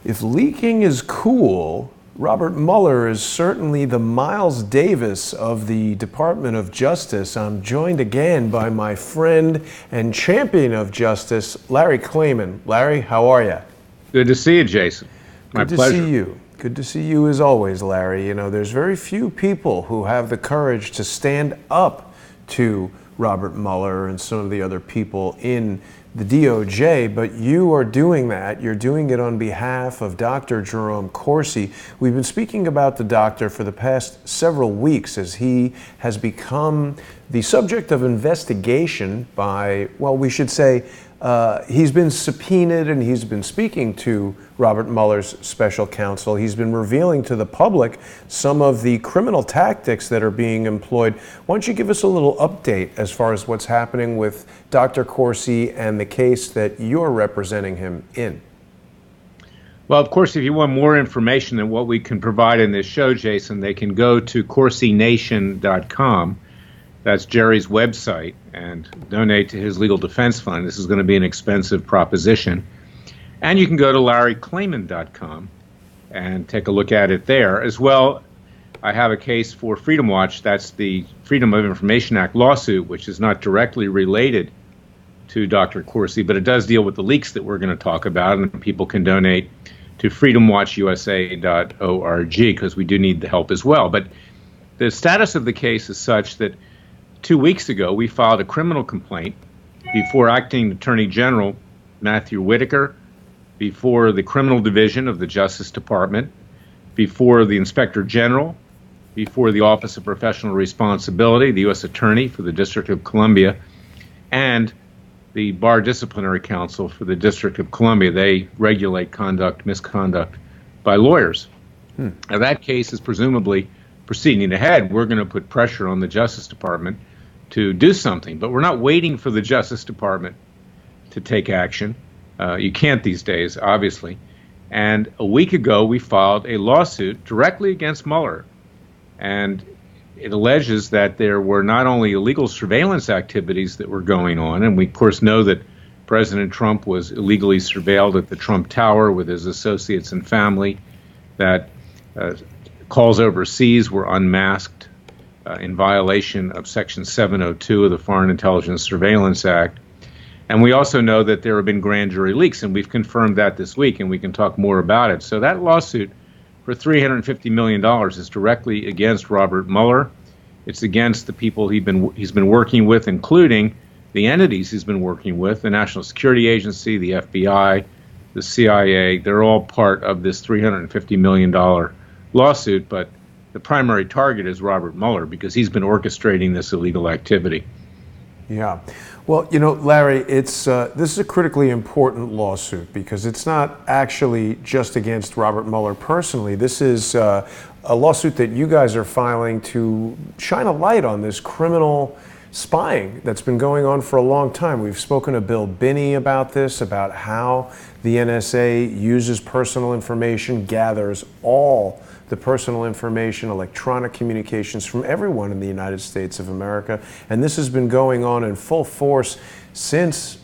If leaking is cool, Robert Mueller is certainly the Miles Davis of the Department of Justice. I'm joined again by my friend and champion of justice, Larry Klayman. Larry, how are you? Good to see you, Jason. My pleasure. Good to see you. Good to see you as always, Larry. You know, there's very few people who have the courage to stand up to Robert Mueller and some of the other people in the DOJ, but you are doing that. You're doing it on behalf of Dr. Jerome Corsi. We've been speaking about the doctor for the past several weeks as he has become the subject of investigation by, well, we should say, he's been subpoenaed and he's been speaking to Robert Mueller's special counsel. He's been revealing to the public some of the criminal tactics that are being employed. Why don't you give us a little update as far as what's happening with Dr. Corsi and the case that you're representing him in? Well, of course, if you want more information than what we can provide in this show, Jason, they can go to CorsiNation.com. That's Jerry's website, and donate to his legal defense fund. This is going to be an expensive proposition. And you can go to LarryKlayman.com and take a look at it there. As well, I have a case for Freedom Watch. That's the Freedom of Information Act lawsuit, which is not directly related to Dr. Corsi, but it does deal with the leaks that we're going to talk about, and people can donate to freedomwatchusa.org because we do need the help as well. But the status of the case is such that 2 weeks ago, we filed a criminal complaint before Acting Attorney General Matthew Whitaker, before the Criminal Division of the Justice Department, before the Inspector General, before the Office of Professional Responsibility, the U.S. Attorney for the District of Columbia, and the Bar Disciplinary Council for the District of Columbia. They regulate misconduct by lawyers. Now, that case is presumably proceeding ahead. We're going to put pressure on the Justice Department to do something, but we're not waiting for the Justice Department to take action. You can't these days, obviously. And a week ago, we filed a lawsuit directly against Mueller, and it alleges that there were not only illegal surveillance activities that were going on, and we, of course, know that President Trump was illegally surveilled at the Trump Tower with his associates and family, that calls overseas were unmasked in violation of Section 702 of the Foreign Intelligence Surveillance Act. And we also know that there have been grand jury leaks, and we've confirmed that this week, and we can talk more about it. So that lawsuit for $350 million is directly against Robert Mueller. It's against the people he's been working with, including the entities he's been working with, the National Security Agency, the FBI, the CIA. They're all part of this $350 million lawsuit, but the primary target is Robert Mueller because he's been orchestrating this illegal activity. Yeah. Well, you know, Larry, this is a critically important lawsuit because it's not actually just against Robert Mueller personally. This is a lawsuit that you guys are filing to shine a light on this criminal spying that's been going on for a long time. We've spoken to Bill Binney about this, about how the NSA uses personal information, gathers all the personal information, electronic communications from everyone in the United States of America. And this has been going on in full force since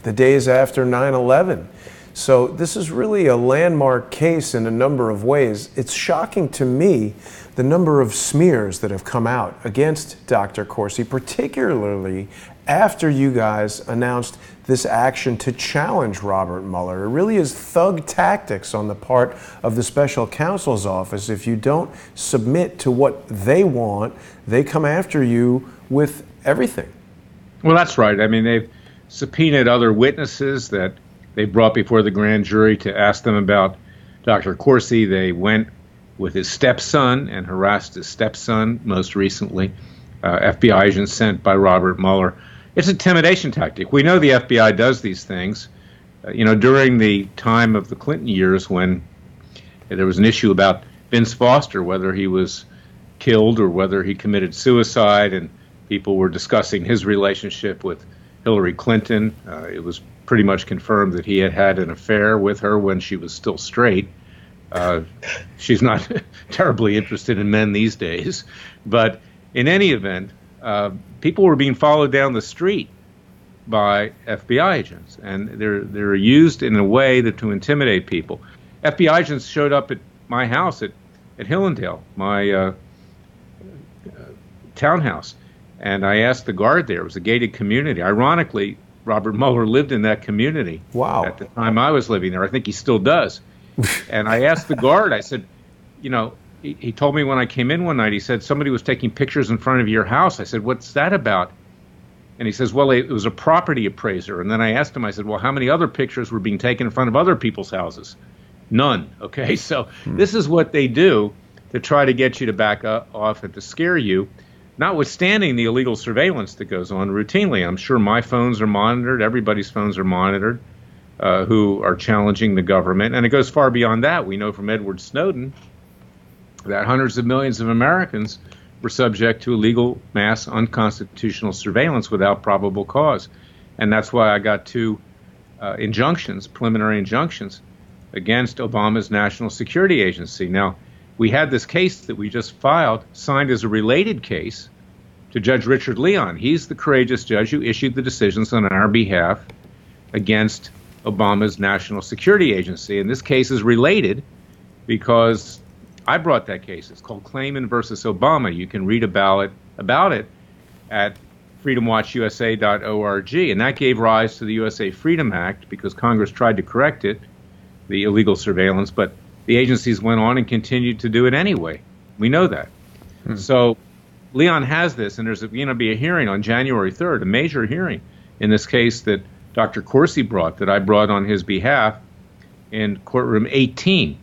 the days after 9/11. So this is really a landmark case in a number of ways. It's shocking to me the number of smears that have come out against Dr. Corsi, particularly after you guys announced this action to challenge Robert Mueller. It really is thug tactics on the part of the special counsel's office. If you don't submit to what they want, they come after you with everything. Well, that's right. I mean, they've subpoenaed other witnesses that they brought before the grand jury to ask them about Dr. Corsi. They went with his stepson and harassed his stepson most recently, FBI agents sent by Robert Mueller. It's an intimidation tactic. We know the FBI does these things. During the time of the Clinton years when there was an issue about Vince Foster, whether he was killed or whether he committed suicide, and people were discussing his relationship with Hillary Clinton. It was pretty much confirmed that he had had an affair with her when she was still straight. She's not terribly interested in men these days. But in any event, people were being followed down the street by FBI agents, and they're used in a way to intimidate people. FBI agents showed up at my house at Hillendale, my townhouse, and I asked the guard there. It was a gated community. Ironically, Robert Mueller lived in that community. Wow. At the time I was living there. I think he still does. And I asked the guard, I said, you know, he told me when I came in one night, he said, somebody was taking pictures in front of your house. I said, what's that about? And he says, well, it was a property appraiser. And then I asked him, I said, well, how many other pictures were being taken in front of other people's houses? None. Okay, so this is what they do to try to get you to back off and to scare you, notwithstanding the illegal surveillance that goes on routinely. I'm sure my phones are monitored. Everybody's phones are monitored who are challenging the government. And it goes far beyond that. We know from Edward Snowden that hundreds of millions of Americans were subject to illegal, mass, unconstitutional surveillance without probable cause. And that's why I got two injunctions, preliminary injunctions, against Obama's National Security Agency. Now, we had this case that we just filed, signed as a related case to Judge Richard Leon. He's the courageous judge who issued the decisions on our behalf against Obama's National Security Agency. And this case is related because I brought that case. It's called Klayman versus Obama. You can read about it at freedomwatchusa.org. And that gave rise to the USA Freedom Act because Congress tried to correct it, the illegal surveillance, but the agencies went on and continued to do it anyway. We know that. So Leon has this, and there's going to be a hearing on January 3rd, a major hearing in this case that Dr. Corsi brought, that I brought on his behalf in courtroom 18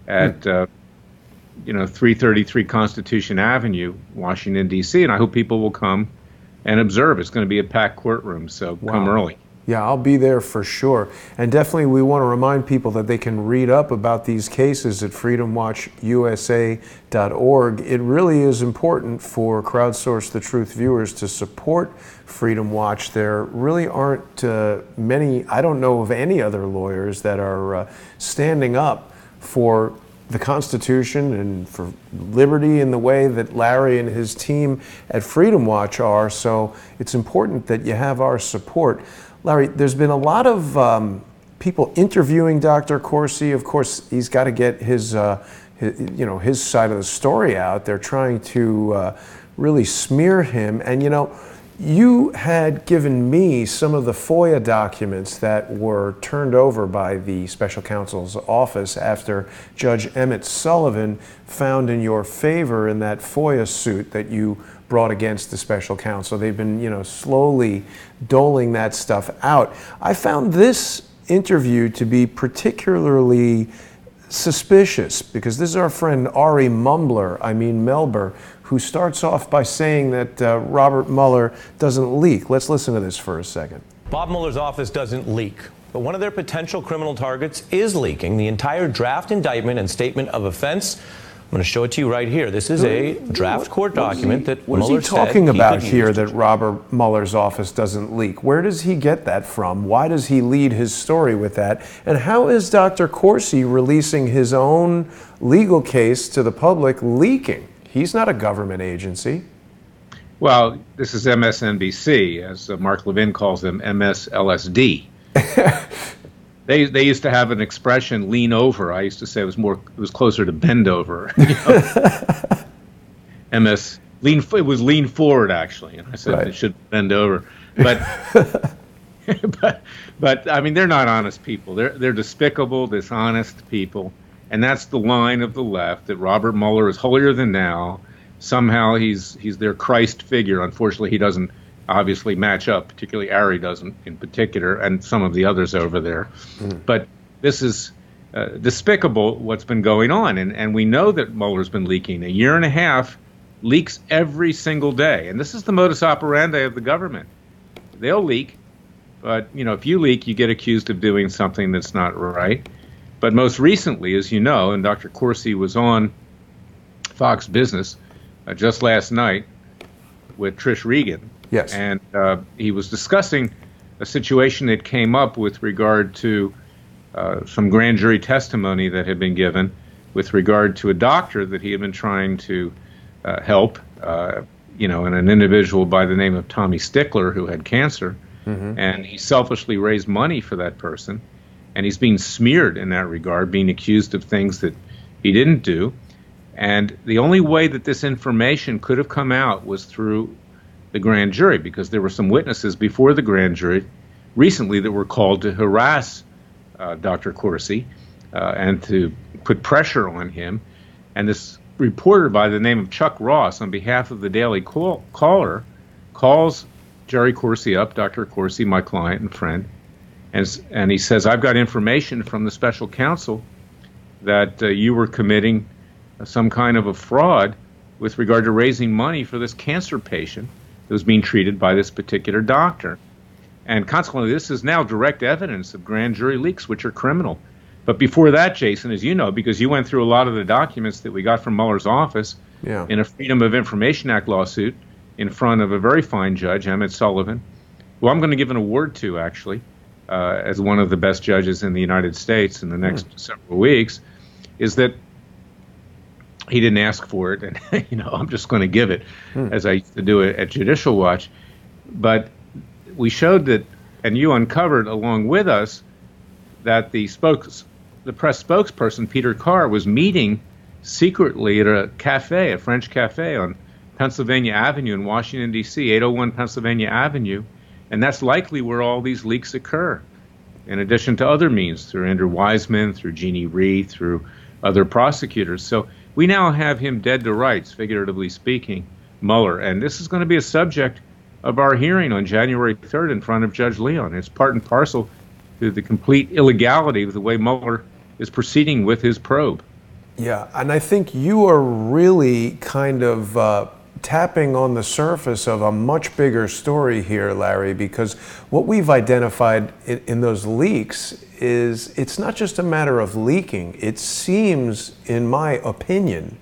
at 333 Constitution Avenue, Washington, D.C., and I hope people will come and observe. It's going to be a packed courtroom, so come early. Yeah, I'll be there for sure. And definitely we want to remind people that they can read up about these cases at freedomwatchusa.org. It really is important for Crowdsource the Truth viewers to support Freedom Watch. There really aren't many, I don't know of any other lawyers that are standing up for the Constitution and for liberty in the way that Larry and his team at Freedom Watch are. So it's important that you have our support. Larry, there's been a lot of people interviewing Dr. Corsi. Of course, he's got to get his side of the story out. They're trying to really smear him. And you had given me some of the FOIA documents that were turned over by the special counsel's office after Judge Emmett Sullivan found in your favor in that FOIA suit that you brought against the special counsel. They've been, slowly doling that stuff out. I found this interview to be particularly suspicious because this is our friend Ari Melber, who starts off by saying that Robert Mueller doesn't leak. Let's listen to this for a second. Bob Mueller's office doesn't leak, but one of their potential criminal targets is leaking the entire draft indictment and statement of offense. I'm going to show it to you right here. This is a draft court document that Mueller said What is he talking about here that Robert Mueller's office doesn't leak? Where does he get that from? Why does he lead his story with that? And how is Dr. Corsi releasing his own legal case to the public leaking? He's not a government agency. Well, this is MSNBC, as Mark Levin calls them, MSLSD. They used to have an expression, lean over. I used to say it was closer to bend over. It was lean forward, actually. And I said It should bend over. But, but I mean, they're not honest people. They're despicable, dishonest people. And that's the line of the left, that Robert Mueller is holier than thou. Somehow he's their Christ figure. Unfortunately, he doesn't obviously match up, particularly Ari doesn't in particular, and some of the others over there. But this is despicable what's been going on. And we know that Mueller's been leaking. A year and a half, leaks every single day. And this is the modus operandi of the government. They'll leak, but if you leak, you get accused of doing something that's not right. But most recently, as you know, and Dr. Corsi was on Fox Business just last night with Trish Regan. Yes. And he was discussing a situation that came up with regard to some grand jury testimony that had been given with regard to a doctor that he had been trying to help, and an individual by the name of Tommy Stickler who had cancer. And he selfishly raised money for that person. and he's being smeared in that regard, being accused of things that he didn't do. And the only way that this information could have come out was through the grand jury, because there were some witnesses before the grand jury recently that were called to harass Dr. Corsi and to put pressure on him. And this reporter by the name of Chuck Ross, on behalf of the Daily Caller, calls Jerry Corsi up, Dr. Corsi, my client and friend, and he says, I've got information from the special counsel that you were committing some kind of a fraud with regard to raising money for this cancer patient that was being treated by this particular doctor. And consequently, this is now direct evidence of grand jury leaks, which are criminal. But before that, Jason, as you know, because you went through a lot of the documents that we got from Mueller's office in a Freedom of Information Act lawsuit in front of a very fine judge, Emmett Sullivan, who I'm going to give an award to, actually, as one of the best judges in the United States in the next several weeks, is that he didn't ask for it, and I'm just going to give it, as I used to do it at Judicial Watch. But we showed that, and you uncovered along with us, that the press spokesperson, Peter Carr, was meeting secretly at a cafe, a French cafe on Pennsylvania Avenue in Washington, D.C., 801 Pennsylvania Avenue, and that's likely where all these leaks occur, in addition to other means, through Andrew Wiseman, through Jeannie Rhee, through other prosecutors. So we now have him dead to rights, figuratively speaking, Mueller, and this is going to be a subject of our hearing on January 3rd in front of Judge Leon. It's part and parcel to the complete illegality of the way Mueller is proceeding with his probe. Yeah, and I think you are really kind of tapping on the surface of a much bigger story here, Larry, because what we've identified in those leaks is it's not just a matter of leaking. It seems, in my opinion,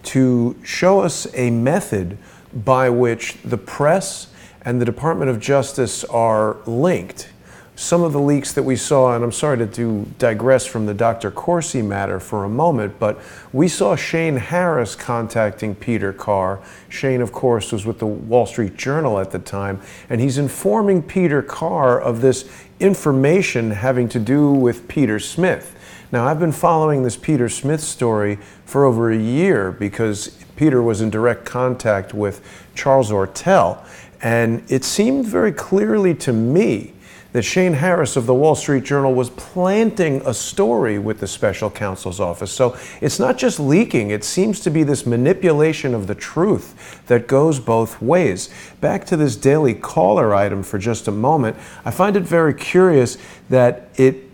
to show us a method by which the press and the Department of Justice are linked. Some of the leaks that we saw, and I'm sorry to digress from the Dr. Corsi matter for a moment, but we saw Shane Harris contacting Peter Carr. Shane, of course, was with the Wall Street Journal at the time, and he's informing Peter Carr of this information having to do with Peter Smith. Now, I've been following this Peter Smith story for over a year because Peter was in direct contact with Charles Ortel, and it seemed very clearly to me that Shane Harris of the Wall Street Journal was planting a story with the special counsel's office. So it's not just leaking, it seems to be this manipulation of the truth that goes both ways. Back to this Daily Caller item for just a moment, I find it very curious that it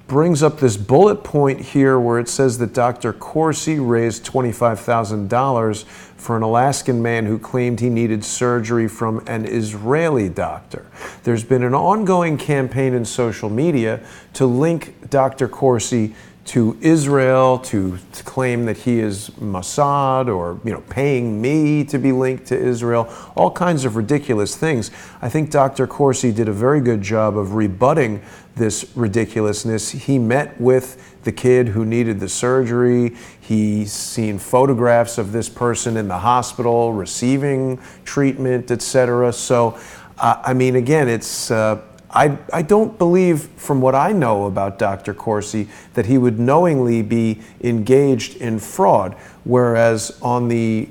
brings up this bullet point here where it says that Dr. Corsi raised $25,000 for an Alaskan man who claimed he needed surgery from an Israeli doctor. There's been an ongoing campaign in social media to link Dr. Corsi to Israel, to claim that he is Mossad or paying me to be linked to Israel, all kinds of ridiculous things. I think Dr. Corsi did a very good job of rebutting this ridiculousness. He met with the kid who needed the surgery. He's seen photographs of this person in the hospital receiving treatment, etc. So, I mean, again, it's I don't believe, from what I know about Dr. Corsi, that he would knowingly be engaged in fraud. Whereas on the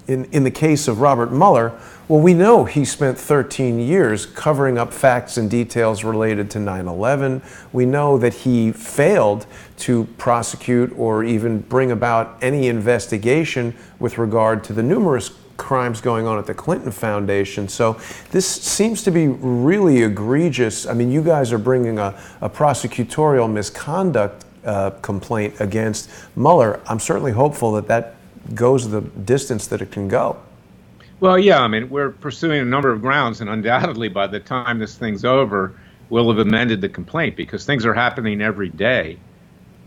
in the case of Robert Mueller, well, we know he spent 13 years covering up facts and details related to 9/11. We know that he failed to prosecute or even bring about any investigation with regard to the numerous crimes going on at the Clinton Foundation. So this seems to be really egregious. I mean, you guys are bringing a prosecutorial misconduct complaint against Mueller. I'm certainly hopeful that that goes the distance that it can go. Well, yeah, I mean, we're pursuing a number of grounds, and undoubtedly by the time this thing's over, we'll have amended the complaint, because things are happening every day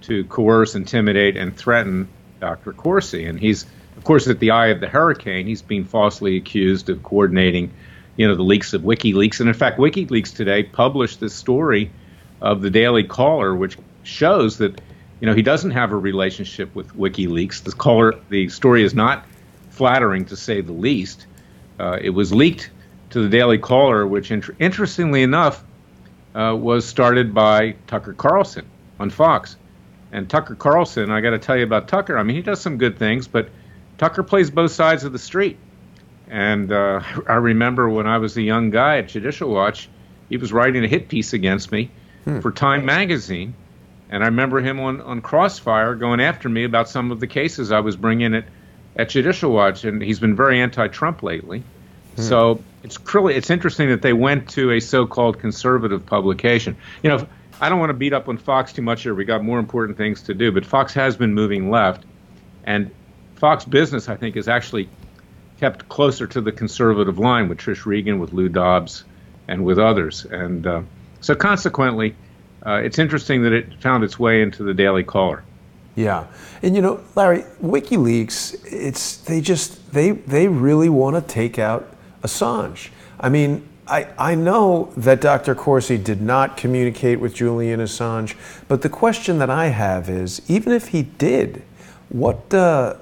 to coerce, intimidate, and threaten Dr. Corsi. And he's, of course, at the eye of the hurricane. He's being falsely accused of coordinating, the leaks of WikiLeaks. And in fact, WikiLeaks today published this story of the Daily Caller, which shows that, he doesn't have a relationship with WikiLeaks. The story is not flattering, to say the least. It was leaked to the Daily Caller, which, interestingly enough, was started by Tucker Carlson on Fox. And Tucker Carlson, I got to tell you about Tucker. I mean, he does some good things, but Tucker plays both sides of the street. And I remember when I was a young guy at Judicial Watch, he was writing a hit piece against me for Time magazine. And I remember him on Crossfire going after me about some of the cases I was bringing at Judicial Watch. And he's been very anti-Trump lately. So it's interesting that they went to a so-called conservative publication. You know, I don't want to beat up on Fox too much here. We got more important things to do. But Fox has been moving left. And Fox Business, I think, is actually kept closer to the conservative line with Trish Regan, with Lou Dobbs, and with others. And so consequently, it's interesting that it found its way into the Daily Caller. Yeah. And, you know, Larry, WikiLeaks, they really want to take out Assange. I mean, I know that Dr. Corsi did not communicate with Julian Assange, but the question that I have is, even if he did, why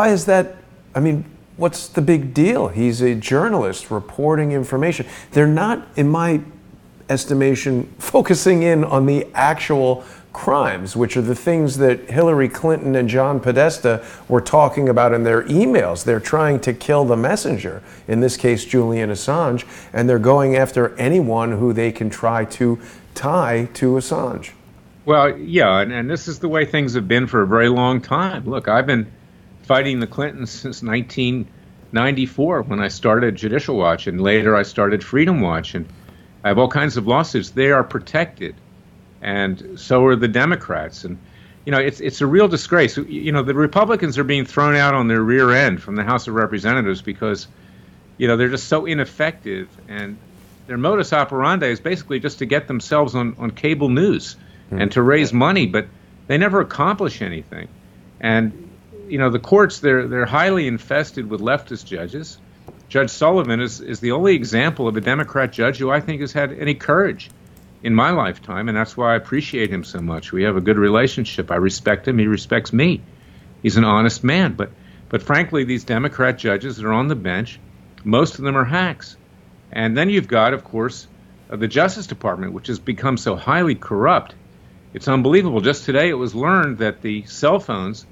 is that? I mean, what's the big deal? He's a journalist reporting information. They're not, in my estimation, focusing in on the actual crimes, which are the things that Hillary Clinton and John Podesta were talking about in their emails. They're trying to kill the messenger, in this case, Julian Assange, and they're going after anyone who they can try to tie to Assange. Well, yeah, and this is the way things have been for a very long time. Look, I've been fighting the Clintons since 1994 when I started Judicial Watch, and later I started Freedom Watch, and I have all kinds of lawsuits. They are protected, and so are the Democrats. And, you know, it's a real disgrace. You know, the Republicans are being thrown out on their rear end from the House of Representatives because, you know, they're just so ineffective, and their modus operandi is basically just to get themselves on cable news and to raise money, but they never accomplish anything. And, you know, the courts, they're highly infested with leftist judges. Judge Sullivan is the only example of a Democrat judge who I think has had any courage in my lifetime, and that's why I appreciate him so much. We have a good relationship. I respect him. He respects me. He's an honest man. But frankly, these Democrat judges that are on the bench, most of them are hacks. And then you've got, of course, the Justice Department, which has become so highly corrupt. It's unbelievable. Just today it was learned that the cell phones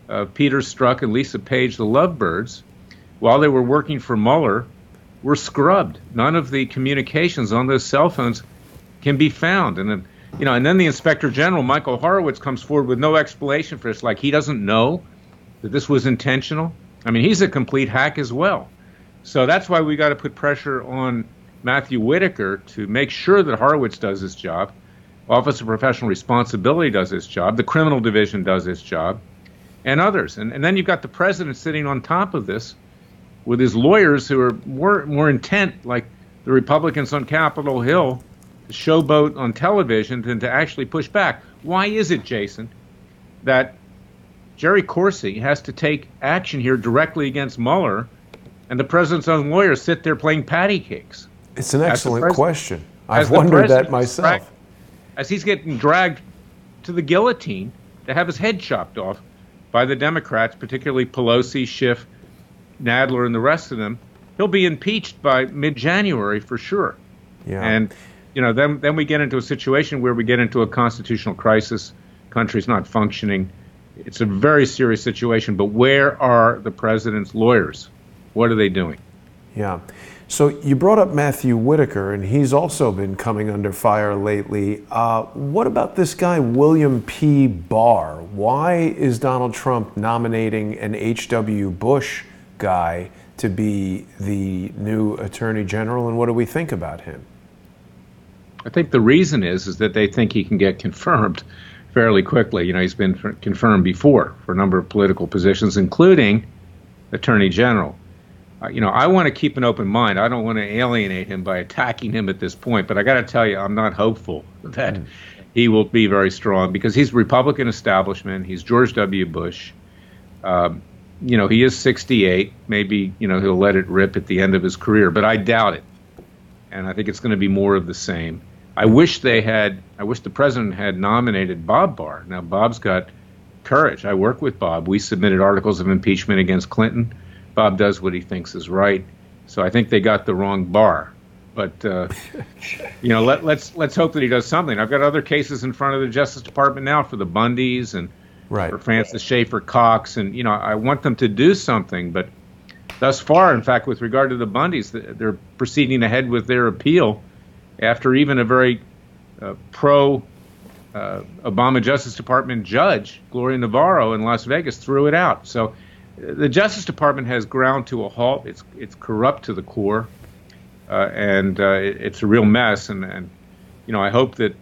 of Peter Strzok and Lisa Page, the Lovebirds, while they were working for Mueller, were scrubbed. None of the communications on those cell phones can be found. And then, you know, and then the Inspector General, Michael Horowitz, comes forward with no explanation for this, like he doesn't know that this was intentional. I mean, he's a complete hack as well. So that's why we got to put pressure on Matthew Whitaker to make sure that Horowitz does his job, Office of Professional Responsibility does its job, the Criminal Division does its job, and others. And then you've got the president sitting on top of this with his lawyers who are more intent, like the Republicans on Capitol Hill, to showboat on television than to actually push back. Why is it, Jason, that Jerry Corsi has to take action here directly against Mueller, and the president's own lawyers sit there playing patty cakes? It's an excellent question. I've wondered that myself. As he's getting dragged to the guillotine to have his head chopped off by the Democrats, particularly Pelosi, Schiff, Nadler, and the rest of them, he'll be impeached by mid-January for sure. Yeah. And, you know, then we get into a situation where we get into a constitutional crisis. Country's not functioning. It's a very serious situation. But where are the president's lawyers? What are they doing? Yeah. So you brought up Matthew Whitaker, and he's also been coming under fire lately. What about this guy, William P. Barr? Why is Donald Trump nominating an H.W. Bush guy to be the new Attorney General, and what do we think about him? I think the reason is that they think he can get confirmed fairly quickly. You know, he's been confirmed before for a number of political positions, including Attorney General. You know, I want to keep an open mind. I don't want to alienate him by attacking him at this point, but I got to tell you, I'm not hopeful that he will be very strong because he's Republican establishment. He's George W. Bush. You know, he is 68. Maybe, you know, he'll let it rip at the end of his career, but I doubt it. And I think it's going to be more of the same. I wish the president had nominated Bob Barr. Now, Bob's got courage. I work with Bob. We submitted articles of impeachment against Clinton. Bob does what he thinks is right. So I think they got the wrong Barr. But let's hope that he does something. I've got other cases in front of the Justice Department now for the Bundys and for Francis Schaefer Cox, and I want them to do something. But thus far, in fact, with regard to the Bundys, they're proceeding ahead with their appeal after even a very pro Obama Justice Department judge, Gloria Navarro in Las Vegas, threw it out. So the Justice Department has ground to a halt. It's corrupt to the core. And it's a real mess, and I hope that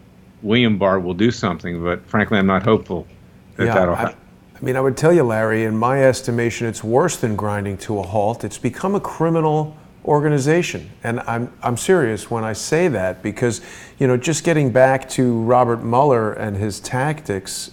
William Barr will do something, but frankly, I'm not hopeful that that'll happen. I mean, I would tell you, Larry, in my estimation, it's worse than grinding to a halt. It's become a criminal organization, and I'm serious when I say that, because just getting back to Robert Mueller and his tactics,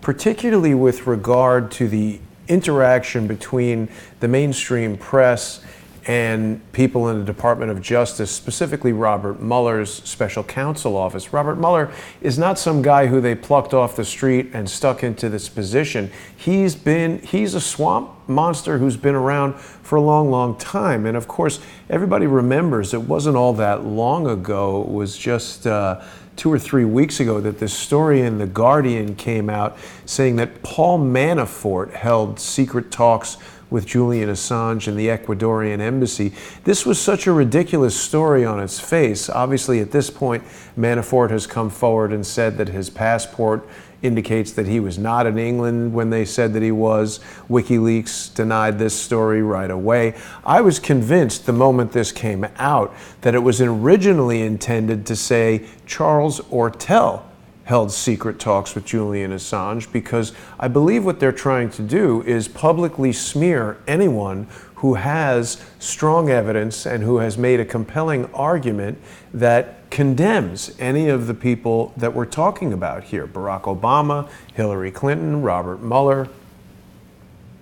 particularly with regard to the interaction between the mainstream press and people in the Department of Justice, specifically Robert Mueller's special counsel office. Robert Mueller is not some guy who they plucked off the street and stuck into this position. He's a swamp monster who's been around for a long, long time. And of course, everybody remembers it wasn't all that long ago. It was just 2 or 3 weeks ago that this story in The Guardian came out saying that Paul Manafort held secret talks with Julian Assange and the Ecuadorian embassy. This was such a ridiculous story on its face. Obviously, at this point, Manafort has come forward and said that his passport indicates that he was not in England when they said that he was. WikiLeaks denied this story right away. I was convinced the moment this came out that it was originally intended to say Charles Ortel held secret talks with Julian Assange, because I believe what they're trying to do is publicly smear anyone who has strong evidence and who has made a compelling argument that condemns any of the people that we're talking about here: Barack Obama, Hillary Clinton, Robert Mueller.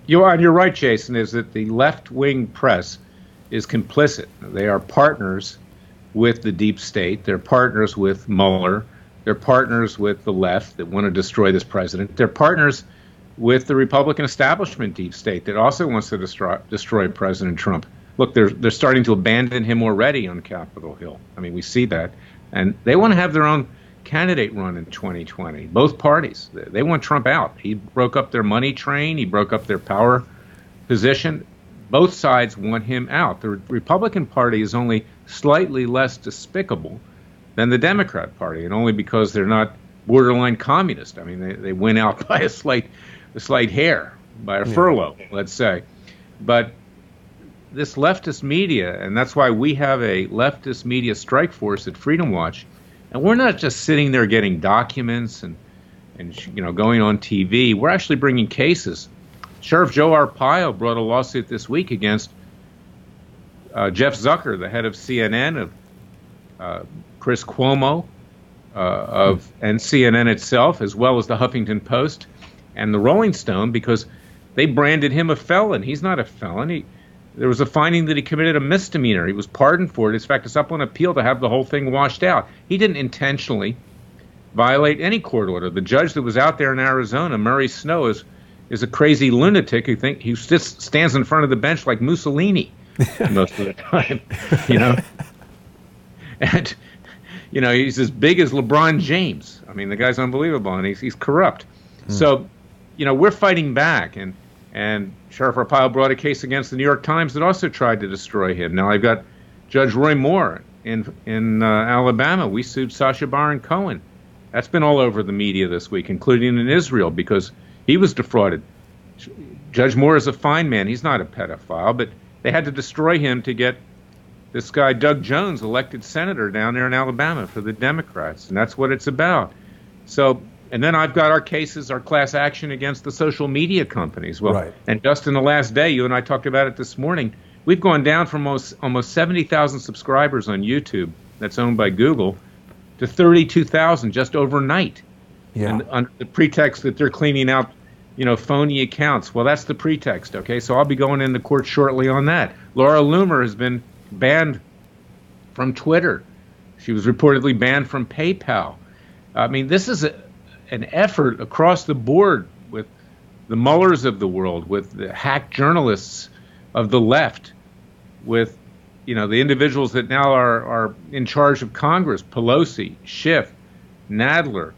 You're right, Jason, is that the left-wing press is complicit. They are partners with the deep state. They're partners with Mueller. They're partners with the left that want to destroy this president. They're partners with the Republican establishment deep state that also wants to destroy President Trump. Look, they're starting to abandon him already on Capitol Hill. I mean, we see that. And they want to have their own candidate run in 2020. Both parties. They want Trump out. He broke up their money train. He broke up their power position. Both sides want him out. The Republican Party is only slightly less despicable than the Democrat Party, and only because they're not borderline communist. I mean, they win out by a slight hair, by a furlough, let's say. But this leftist media, and that's why we have a leftist media strike force at Freedom Watch, and we're not just sitting there getting documents and going on TV. We're actually bringing cases. Sheriff Joe Arpaio brought a lawsuit this week against Jeff Zucker, the head of CNN, of Chris Cuomo, and CNN itself, as well as the Huffington Post and the Rolling Stone, because they branded him a felon. He's not a felon. There was a finding that he committed a misdemeanor. He was pardoned for it. In fact, it's up on appeal to have the whole thing washed out. He didn't intentionally violate any court order. The judge that was out there in Arizona, Murray Snow, is a crazy lunatic who stands in front of the bench like Mussolini most of the time, And he's as big as LeBron James. I mean, the guy's unbelievable, and he's corrupt. So, we're fighting back, and Sheriff Arpaio brought a case against the New York Times that also tried to destroy him. Now I've got Judge Roy Moore in Alabama. We sued Sacha Baron Cohen. That's been all over the media this week, including in Israel, because he was defrauded. Judge Moore is a fine man. He's not a pedophile, but they had to destroy him to get this guy, Doug Jones, elected senator down there in Alabama for the Democrats, and that's what it's about. So, and then I've got our cases, our class action against the social media companies. Well, and just in the last day, you and I talked about it this morning, we've gone down from almost 70,000 subscribers on YouTube, that's owned by Google, to 32,000 just overnight. And under the pretext that they're cleaning out, phony accounts. Well, that's the pretext, okay? So I'll be going into court shortly on that. Laura Loomer has been banned from Twitter. She was reportedly banned from PayPal. I mean, this is an effort across the board with the Muellers of the world, with the hack journalists of the left, with the individuals that now are in charge of Congress, Pelosi, Schiff, Nadler,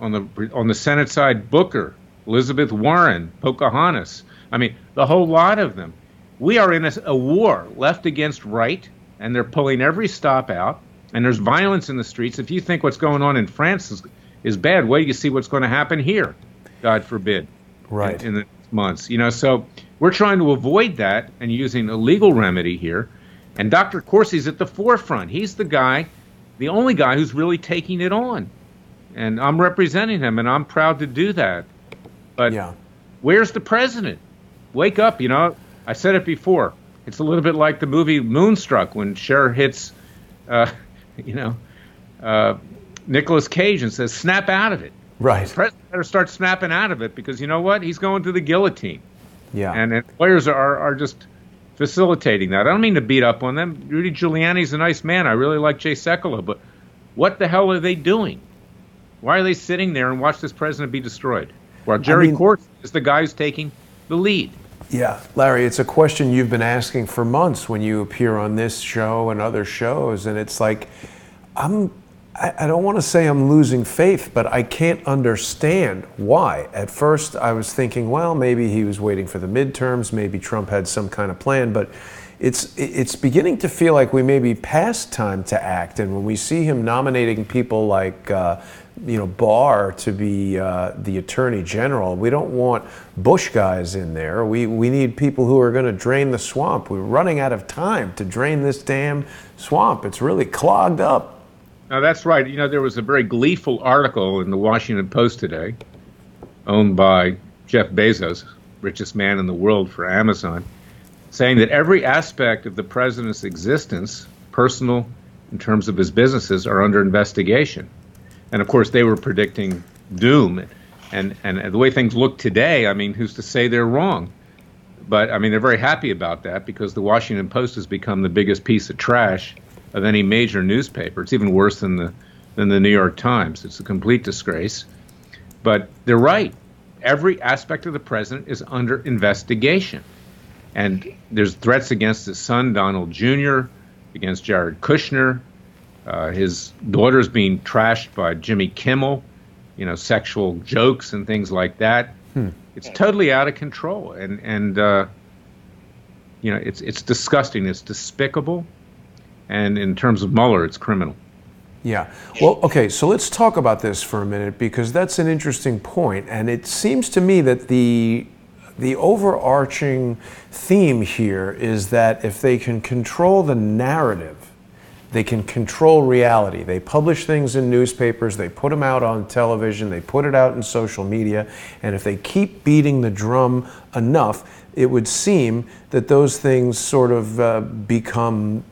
on the Senate side, Booker, Elizabeth Warren, Pocahontas. I mean, the whole lot of them. We are in a war, left against right, and they're pulling every stop out, and there's violence in the streets. If you think what's going on in France is bad, wait till you see what's going to happen here, God forbid, right, in the months. So we're trying to avoid that and using a legal remedy here. And Dr. Corsi's at the forefront. He's the only guy who's really taking it on. And I'm representing him, and I'm proud to do that. But where's the president? Wake up, I said it before. It's a little bit like the movie Moonstruck when Cher hits, Nicolas Cage and says, snap out of it. Right. The president better start snapping out of it because you know what? He's going to the guillotine. Yeah. And lawyers are just facilitating that. I don't mean to beat up on them. Rudy Giuliani's a nice man. I really like Jay Sekulow. But what the hell are they doing? Why are they sitting there and watch this president be destroyed? Well, Jerry Corsi is the guy who's taking the lead. Yeah, Larry, it's a question you've been asking for months when you appear on this show and other shows, and it's like, I don't want to say I'm losing faith, but I can't understand why. At first, I was thinking, well, maybe he was waiting for the midterms, maybe Trump had some kind of plan, but it's beginning to feel like we may be past time to act. And when we see him nominating people like Barr to be the Attorney General, we don't want Bush guys in there. We need people who are going to drain the swamp. We're running out of time to drain this damn swamp. It's really clogged up. Now, that's right. There was a very gleeful article in the Washington Post today, owned by Jeff Bezos, richest man in the world for Amazon, saying that every aspect of the president's existence, personal in terms of his businesses, are under investigation. And of course, they were predicting doom. And the way things look today, I mean, who's to say they're wrong? But I mean, they're very happy about that because the Washington Post has become the biggest piece of trash of any major newspaper. It's even worse than the New York Times. It's a complete disgrace. But they're right. Every aspect of the president is under investigation. And there's threats against his son, Donald Jr., against Jared Kushner. His daughter's being trashed by Jimmy Kimmel, sexual jokes and things like that. It's totally out of control. And it's disgusting. It's despicable. And in terms of Mueller, it's criminal. Yeah. Well, okay, so let's talk about this for a minute because that's an interesting point. And it seems to me that the overarching theme here is that if they can control the narrative, they can control reality. They publish things in newspapers, they put them out on television, they put it out in social media, and if they keep beating the drum enough, it would seem that those things sort of become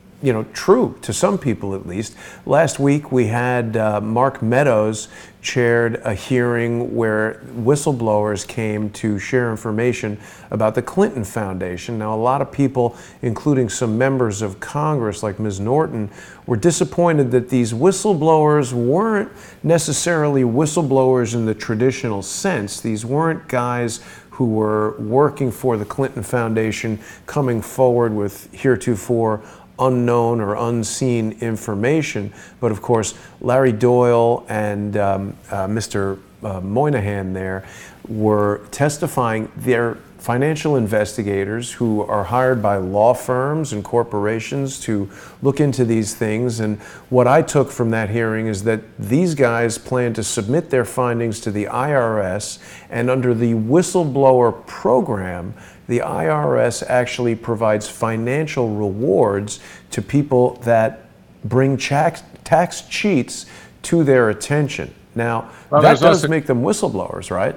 true to some people at least. Last week we had Mark Meadows chaired a hearing where whistleblowers came to share information about the Clinton Foundation. Now, a lot of people, including some members of Congress like Ms. Norton, were disappointed that these whistleblowers weren't necessarily whistleblowers in the traditional sense. These weren't guys who were working for the Clinton Foundation coming forward with heretofore unknown or unseen information. But of course, Larry Doyle and Mr. Moynihan there were testifying. They're financial investigators who are hired by law firms and corporations to look into these things. And what I took from that hearing is that these guys plan to submit their findings to the IRS, and under the whistleblower program, the IRS actually provides financial rewards to people that bring tax cheats to their attention. Now, that does make them whistleblowers, right?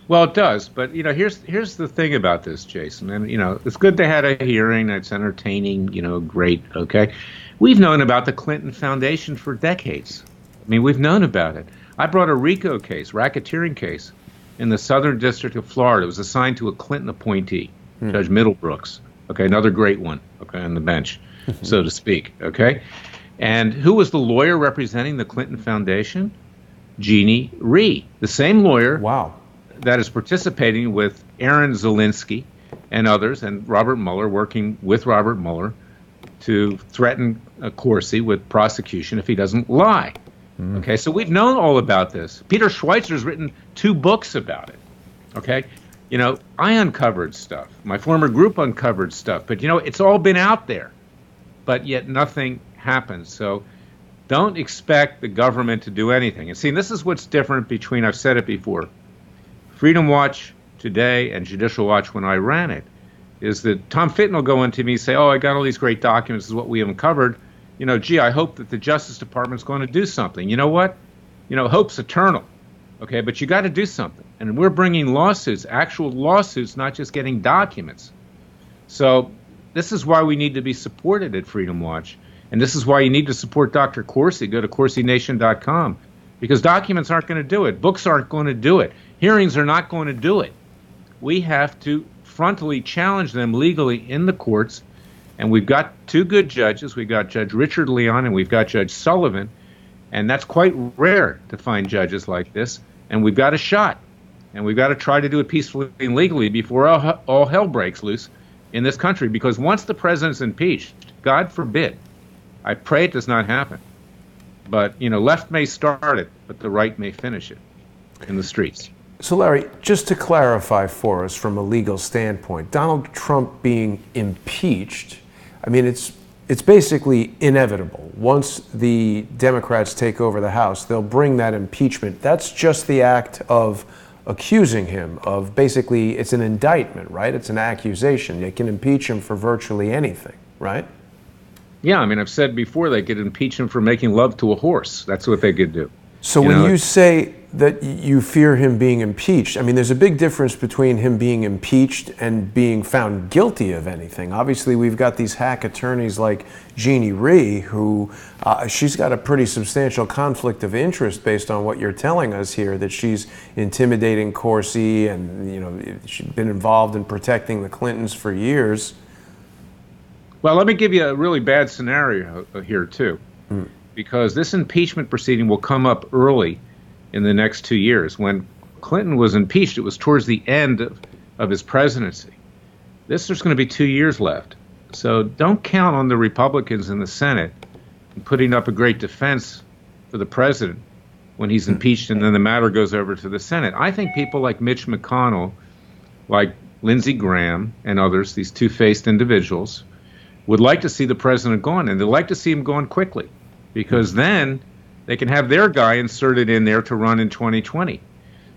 Well, it does. But, here's the thing about this, Jason. And, it's good they had a hearing. It's entertaining, great. Okay. We've known about the Clinton Foundation for decades. I mean, we've known about it. I brought a RICO case, racketeering case, in the Southern District of Florida. It was assigned to a Clinton appointee, Judge Middlebrooks. Okay, another great one, okay, on the bench, so to speak, okay? And who was the lawyer representing the Clinton Foundation? Jeannie Rhee, the same lawyer that is participating with Aaron Zelinsky and others, and Robert Mueller, working with Robert Mueller to threaten Corsi with prosecution if he doesn't lie. Okay, so we've known all about this. Peter Schweizer's written 2 books about it. Okay, you know, I uncovered stuff. My former group uncovered stuff, but you know, it's all been out there, but yet nothing happens. So don't expect the government to do anything. And see, this is what's different between, I've said it before, Freedom Watch today and Judicial Watch when I ran it, is that Tom Fitton will go into me and say, oh, I got all these great documents, this is what we have uncovered. You know, gee, I hope that the Justice Department's going to do something. You know what? You know, hope's eternal. Okay, but you got to do something. And we're bringing lawsuits, actual lawsuits, not just getting documents. So this is why we need to be supported at Freedom Watch. And this is why you need to support Dr. Corsi. Go to CorsiNation.com. Because documents aren't going to do it. Books aren't going to do it. Hearings are not going to do it. We have to frontally challenge them legally in the courts. And we've got 2 good judges. We've got Judge Richard Leon and we've got Judge Sullivan. And that's quite rare to find judges like this. And we've got a shot. And we've got to try to do it peacefully and legally before all hell breaks loose in this country. Because once the president's impeached, God forbid, I pray it does not happen. But, you know, left may start it, but the right may finish it in the streets. So, Larry, just to clarify for us from a legal standpoint, Donald Trump being impeached, I mean, it's basically inevitable. Once the Democrats take over the House, they'll bring that impeachment. That's just the act of accusing him of basically, it's an indictment, right? It's an accusation. They can impeach him for virtually anything, right? Yeah, I mean, I've said before they could impeach him for making love to a horse. That's what they could do. So when you say that you fear him being impeached, I mean, there's a big difference between him being impeached and being found guilty of anything. Obviously, we've got these hack attorneys like Jeannie Rhee, who she's got a pretty substantial conflict of interest based on what you're telling us here, that she's intimidating Corsi and, you know, she's been involved in protecting the Clintons for years. Well, let me give you a really bad scenario here, too, because this impeachment proceeding will come up early in the next 2 years. When Clinton was impeached, it was towards the end of his presidency. There's going to be 2 years left. So don't count on the Republicans in the Senate putting up a great defense for the president when he's impeached and then the matter goes over to the Senate. I think people like Mitch McConnell, like Lindsey Graham and others, these two-faced individuals, would like to see the president gone, and they'd like to see him gone quickly, because then they can have their guy inserted in there to run in 2020.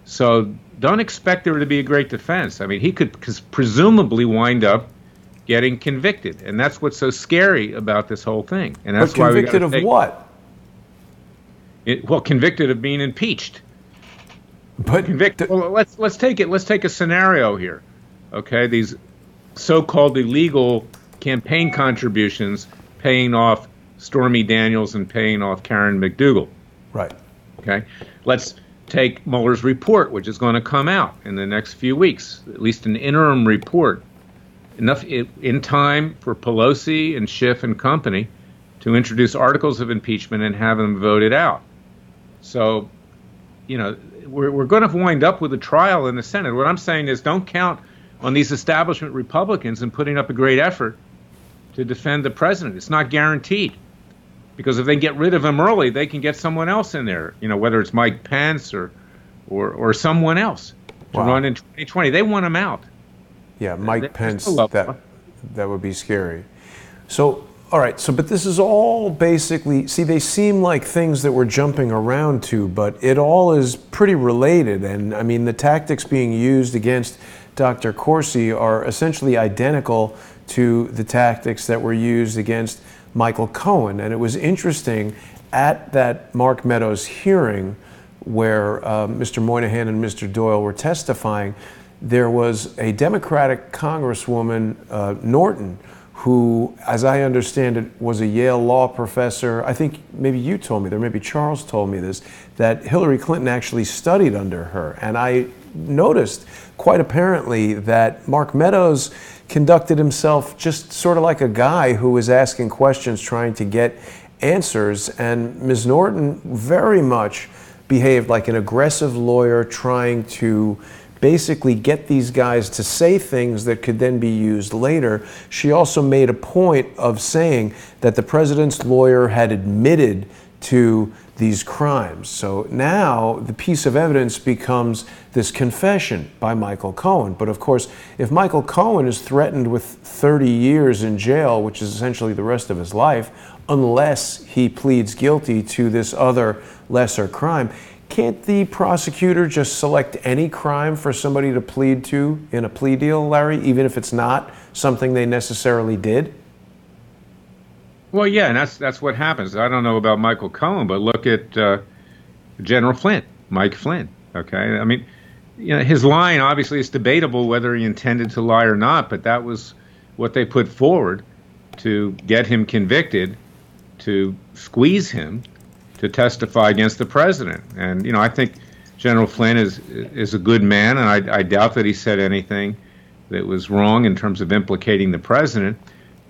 So don't expect there to be a great defense. I mean, he could presumably wind up getting convicted, and that's what's so scary about this whole thing. And that's why convicted of what? Well, convicted of being impeached. But convicted. Well, let's take it. Let's take a scenario here. Okay, these so-called illegal campaign contributions paying off Stormy Daniels and paying off Karen McDougal. Right. Okay. Let's take Mueller's report, which is going to come out in the next few weeks, at least an interim report, enough in time for Pelosi and Schiff and company to introduce articles of impeachment and have them voted out. So, you know, we're going to wind up with a trial in the Senate. What I'm saying is don't count on these establishment Republicans and putting up a great effort to defend the president. It's not guaranteed, because if they get rid of him early, they can get someone else in there, you know, whether it's Mike Pence or someone else to run in 2020. They want him out. Yeah, Mike Pence, that would be scary. So, all right, so but this is all basically, see, they seem like things that we're jumping around to, but it all is pretty related. And I mean, the tactics being used against Dr. Corsi are essentially identical to the tactics that were used against Michael Cohen. And it was interesting at that Mark Meadows hearing where Mr. Moynihan and Mr. Doyle were testifying, there was a Democratic Congresswoman, Norton, who, as I understand it, was a Yale law professor. I think maybe you told me, or maybe Charles told me this, that Hillary Clinton actually studied under her. And I noticed quite apparently that Mark Meadows conducted himself just sort of like a guy who was asking questions, trying to get answers. And Ms. Norton very much behaved like an aggressive lawyer trying to basically get these guys to say things that could then be used later. She also made a point of saying that the president's lawyer had admitted to these crimes. So now the piece of evidence becomes this confession by Michael Cohen. But of course, if Michael Cohen is threatened with 30 years in jail, which is essentially the rest of his life, unless he pleads guilty to this other lesser crime, can't the prosecutor just select any crime for somebody to plead to in a plea deal, Larry, even if it's not something they necessarily did? Well, yeah, and that's what happens. I don't know about Michael Cohen, but look at General Flynn, Mike Flynn. Okay, I mean, you know, his lying obviously is debatable whether he intended to lie or not, but that was what they put forward to get him convicted, to squeeze him to testify against the president. And you know, I think General Flynn is a good man, and I doubt that he said anything that was wrong in terms of implicating the president.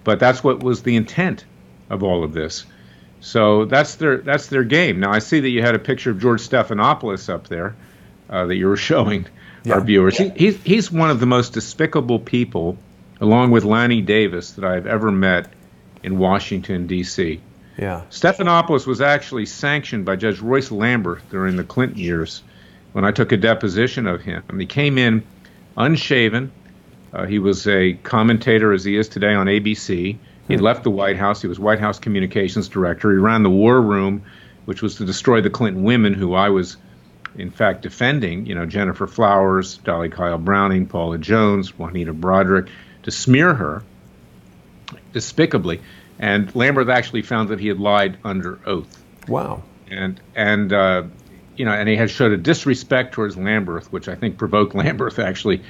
But that's what was the intent of all of this. So that's their game. Now I see that you had a picture of George Stephanopoulos up there that you were showing our viewers. He's one of the most despicable people, along with Lanny Davis, that I've ever met in Washington, D.C. Yeah. Stephanopoulos was actually sanctioned by Judge Royce Lambert during the Clinton years when I took a deposition of him. He came in unshaven. He was a commentator, as he is today, on ABC. He'd left the White House. He was White House communications director. He ran the war room, which was to destroy the Clinton women, who I was, in fact, defending, you know, Jennifer Flowers, Dolly Kyle Browning, Paula Jones, Juanita Broderick, to smear her despicably. And Lambert actually found that he had lied under oath. Wow. And you know, and he had showed a disrespect towards Lambert, which I think provoked Lambert actually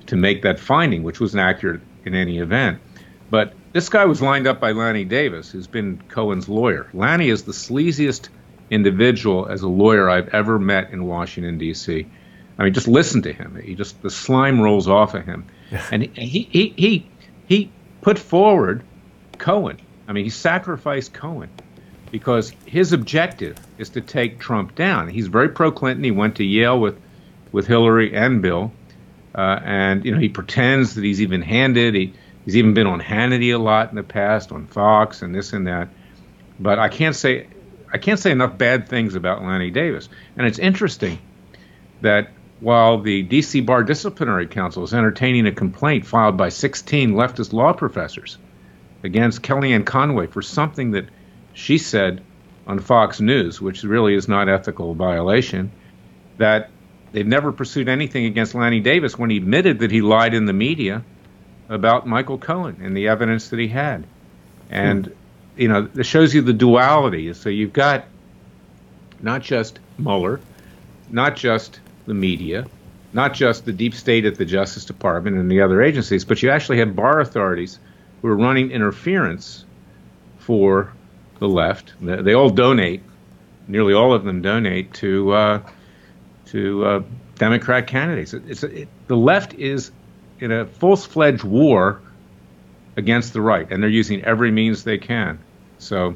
to make that finding, which was inaccurate in any event. But this guy was lined up by Lanny Davis, who's been Cohen's lawyer. Lanny is the sleaziest individual as a lawyer I've ever met in Washington, D.C. I mean, just listen to him. The slime rolls off of him. And he put forward Cohen. I mean, he sacrificed Cohen because his objective is to take Trump down. He's very pro-Clinton. He went to Yale with Hillary and Bill. And, you know, he pretends that he's even-handed. He's even been on Hannity a lot in the past, on Fox and this and that. But I can't say enough bad things about Lanny Davis. And it's interesting that while the D.C. Bar Disciplinary Council is entertaining a complaint filed by 16 leftist law professors against Kellyanne Conway for something that she said on Fox News, which really is not ethical violation, that they've never pursued anything against Lanny Davis when he admitted that he lied in the media about Michael Cohen and the evidence that he had. And, you know, it shows you the duality. So you've got not just Mueller, not just the media, not just the deep state at the Justice Department and the other agencies, but you actually have bar authorities who are running interference for the left. They all donate, nearly all of them donate to Democrat candidates. The left is in a full-fledged war against the right, and they're using every means they can. So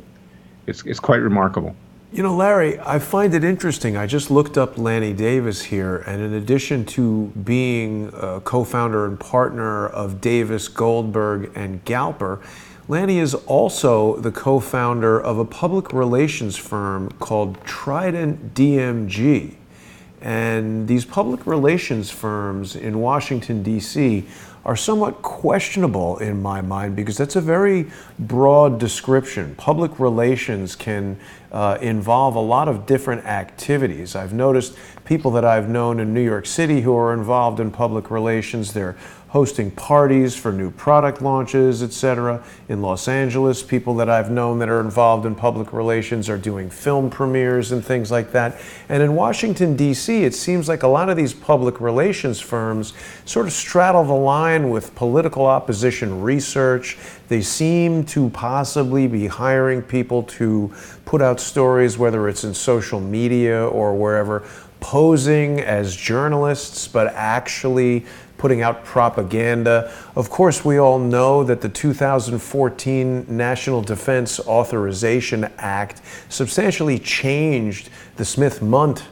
it's quite remarkable. You know, Larry, I find it interesting. I just looked up Lanny Davis here, and in addition to being a co-founder and partner of Davis, Goldberg, and Galper, Lanny is also the co-founder of a public relations firm called Trident DMG. And these public relations firms in Washington, D.C. are somewhat questionable in my mind because that's a very broad description. Public relations can involve a lot of different activities. I've noticed people that I've known in New York City who are involved in public relations. They're hosting parties for new product launches, etc. In Los Angeles, people that I've known that are involved in public relations are doing film premieres and things like that. And in Washington, D.C., it seems like a lot of these public relations firms sort of straddle the line with political opposition research. They seem to possibly be hiring people to put out stories, whether it's in social media or wherever, posing as journalists, but actually putting out propaganda. Of course, we all know that the 2014 National Defense Authorization Act substantially changed the Smith-Mundt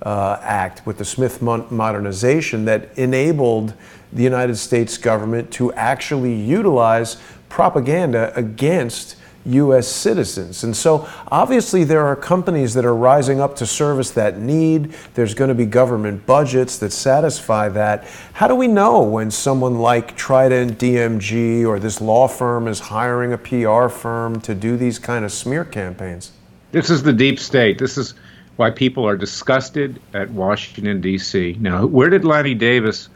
Act, with the Smith Modernization, that enabled the United States government to actually utilize propaganda against U.S. citizens. And so obviously there are companies that are rising up to service that need. There's going to be government budgets that satisfy that. How do we know when someone like Trident DMG or this law firm is hiring a PR firm to do these kind of smear campaigns? This is the deep state. This is why people are disgusted at Washington, D.C. Now, where did Lanny Davis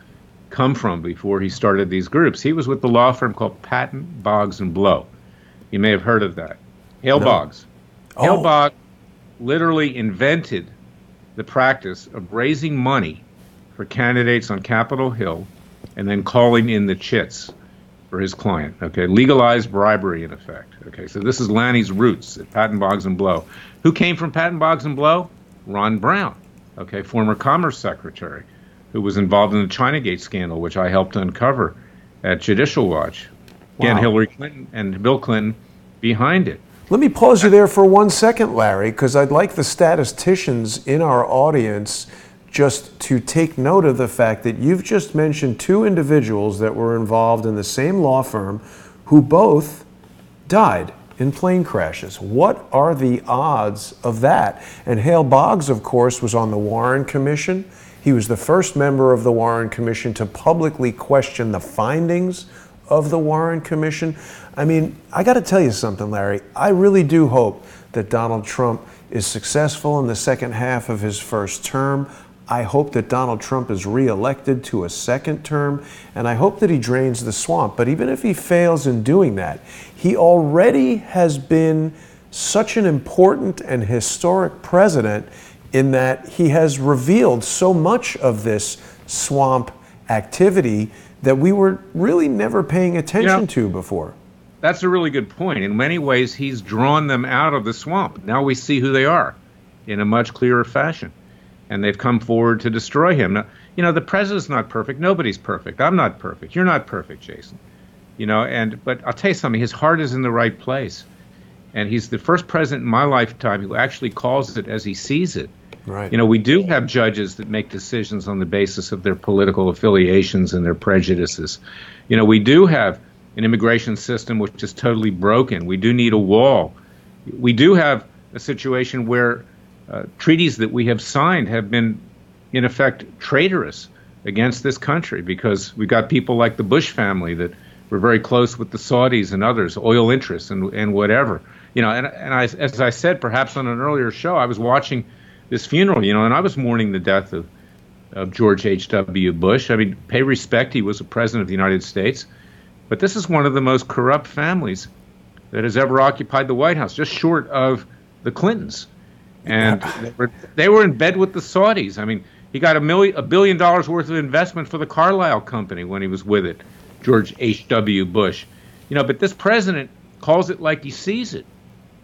come from before he started these groups? He was with the law firm called Patton, Boggs, and Blow. You may have heard of that. Hale Boggs. Hale Boggs literally invented the practice of raising money for candidates on Capitol Hill and then calling in the chits for his client. Okay, legalized bribery in effect. Okay, so this is Lanny's roots at Patton, Boggs, and Blow. Who came from Patton, Boggs, and Blow? Ron Brown, okay, former Commerce Secretary, who was involved in the Chinagate scandal, which I helped uncover at Judicial Watch. Again, Hillary Clinton and Bill Clinton behind it. Let me pause you there for 1 second, Larry, because I'd like the statisticians in our audience just to take note of the fact that you've just mentioned two individuals that were involved in the same law firm who both died in plane crashes. What are the odds of that? And Hale Boggs, of course, was on the Warren Commission. He was the first member of the Warren Commission to publicly question the findings of the Warren Commission. I mean, I got to tell you something, Larry. I really do hope that Donald Trump is successful in the second half of his first term. I hope that Donald Trump is reelected to a second term, and I hope that he drains the swamp. But even if he fails in doing that, he already has been such an important and historic president in that he has revealed so much of this swamp activity that we were really never paying attention to before. That's a really good point. In many ways, he's drawn them out of the swamp. Now we see who they are in a much clearer fashion. And they've come forward to destroy him. Now, you know, the president's not perfect. Nobody's perfect. I'm not perfect. You're not perfect, Jason. You know, but I'll tell you something. His heart is in the right place. And he's the first president in my lifetime who actually calls it as he sees it. Right. You know, we do have judges that make decisions on the basis of their political affiliations and their prejudices. You know, we do have an immigration system which is totally broken. We do need a wall. We do have a situation where treaties that we have signed have been, in effect, traitorous against this country because we've got people like the Bush family that were very close with the Saudis and others, oil interests and whatever. You know, as I said, perhaps on an earlier show, I was watching this funeral, you know, and I was mourning the death of George H.W. Bush. I mean, pay respect, he was a president of the United States. But this is one of the most corrupt families that has ever occupied the White House, just short of the Clintons. And they were in bed with the Saudis. I mean, he got $1 billion worth of investment for the Carlyle Company when he was with it, George H.W. Bush. You know, but this president calls it like he sees it.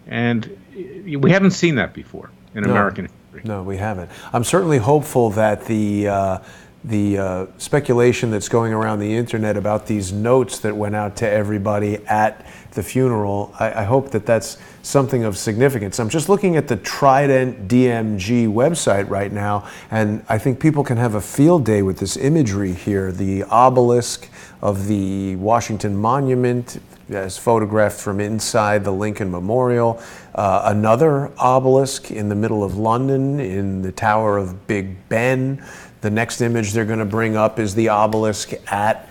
And we haven't seen that before in American history. No, we haven't. I'm certainly hopeful that the speculation that's going around the internet about these notes that went out to everybody at the funeral, I hope that that's something of significance. I'm just looking at the Trident DMG website right now, and I think people can have a field day with this imagery here. The obelisk of the Washington Monument as photographed from inside the Lincoln Memorial. Another obelisk in the middle of London in the Tower of Big Ben. The next image they're going to bring up is the obelisk at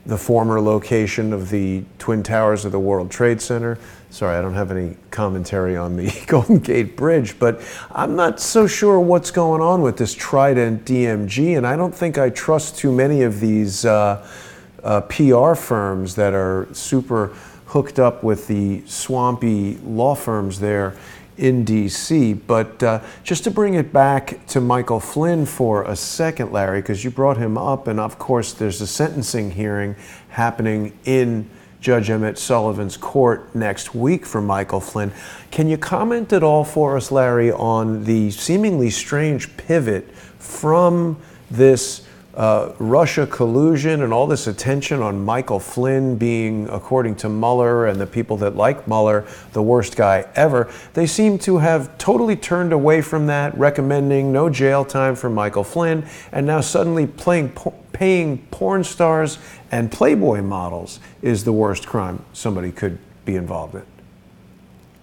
the former location of the Twin Towers of the World Trade Center. Sorry, I don't have any commentary on the Golden Gate Bridge, but I'm not so sure what's going on with this Trident DMG, and I don't think I trust too many of these PR firms that are super hooked up with the swampy law firms there in D.C. But just to bring it back to Michael Flynn for a second, Larry, because you brought him up, and of course there's a sentencing hearing happening in Judge Emmett Sullivan's court next week for Michael Flynn. Can you comment at all for us, Larry, on the seemingly strange pivot from this Russia collusion and all this attention on Michael Flynn being, according to Mueller and the people that like Mueller, the worst guy ever, they seem to have totally turned away from that, recommending no jail time for Michael Flynn, and now suddenly paying porn stars and Playboy models is the worst crime somebody could be involved in.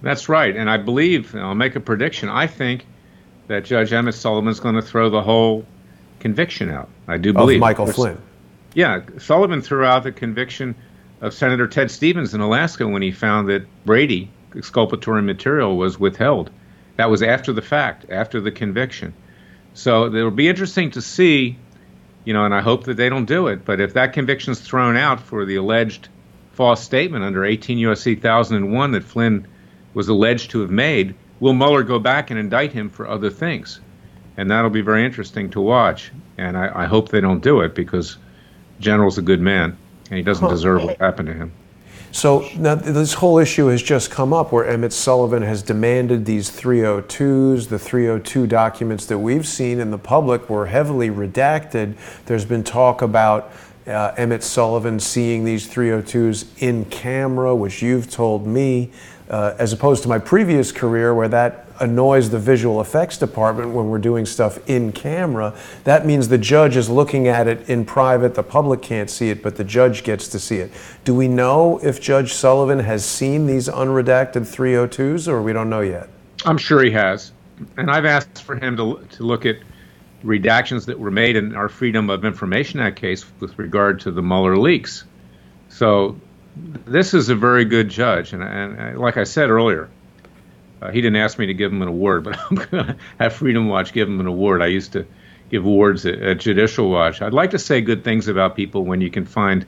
That's right. And I believe, and I'll make a prediction, I think that Judge Emmett Sullivan's going to throw the whole conviction out. I do believe. Of Michael Flynn. Yeah. Sullivan threw out the conviction of Senator Ted Stevens in Alaska when he found that Brady exculpatory material was withheld. That was after the fact, after the conviction. So it'll be interesting to see, and I hope that they don't do it, but if that conviction's thrown out for the alleged false statement under 18 U.S.C. 1001 that Flynn was alleged to have made, will Mueller go back and indict him for other things? And that'll be very interesting to watch. And I hope they don't do it, because General's a good man, and he doesn't deserve what happened to him. So now this whole issue has just come up where Emmett Sullivan has demanded these 302s. The 302 documents that we've seen in the public were heavily redacted. There's been talk about Emmett Sullivan seeing these 302s in camera, which you've told me, as opposed to my previous career where that annoys the visual effects department when we're doing stuff in camera. That means the judge is looking at it in private. The public can't see it, but the judge gets to see it. Do we know if Judge Sullivan has seen these unredacted 302s, or we don't know yet? I'm sure he has. And I've asked for him to look at redactions that were made in our Freedom of Information Act case with regard to the Mueller leaks. So this is a very good judge. And like I said earlier, he didn't ask me to give him an award, but I'm going to have Freedom Watch give him an award. I used to give awards at Judicial Watch. I'd like to say good things about people when you can find,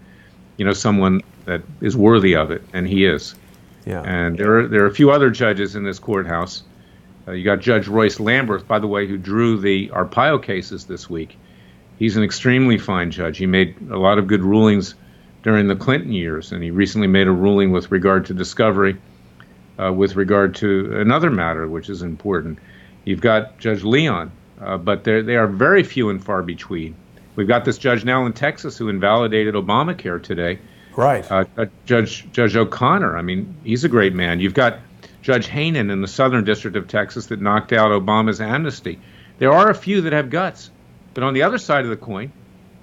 someone that is worthy of it, and he is. Yeah. And there are a few other judges in this courthouse. You got Judge Royce Lamberth, by the way, who drew the Arpaio cases this week. He's an extremely fine judge. He made a lot of good rulings during the Clinton years, and he recently made a ruling with regard to discovery, with regard to another matter, which is important. You've got Judge Leon, but they are very few and far between. We've got this judge now in Texas who invalidated Obamacare today. Right. Judge O'Connor, I mean, he's a great man. You've got Judge Hainan in the Southern District of Texas that knocked out Obama's amnesty. There are a few that have guts. But on the other side of the coin,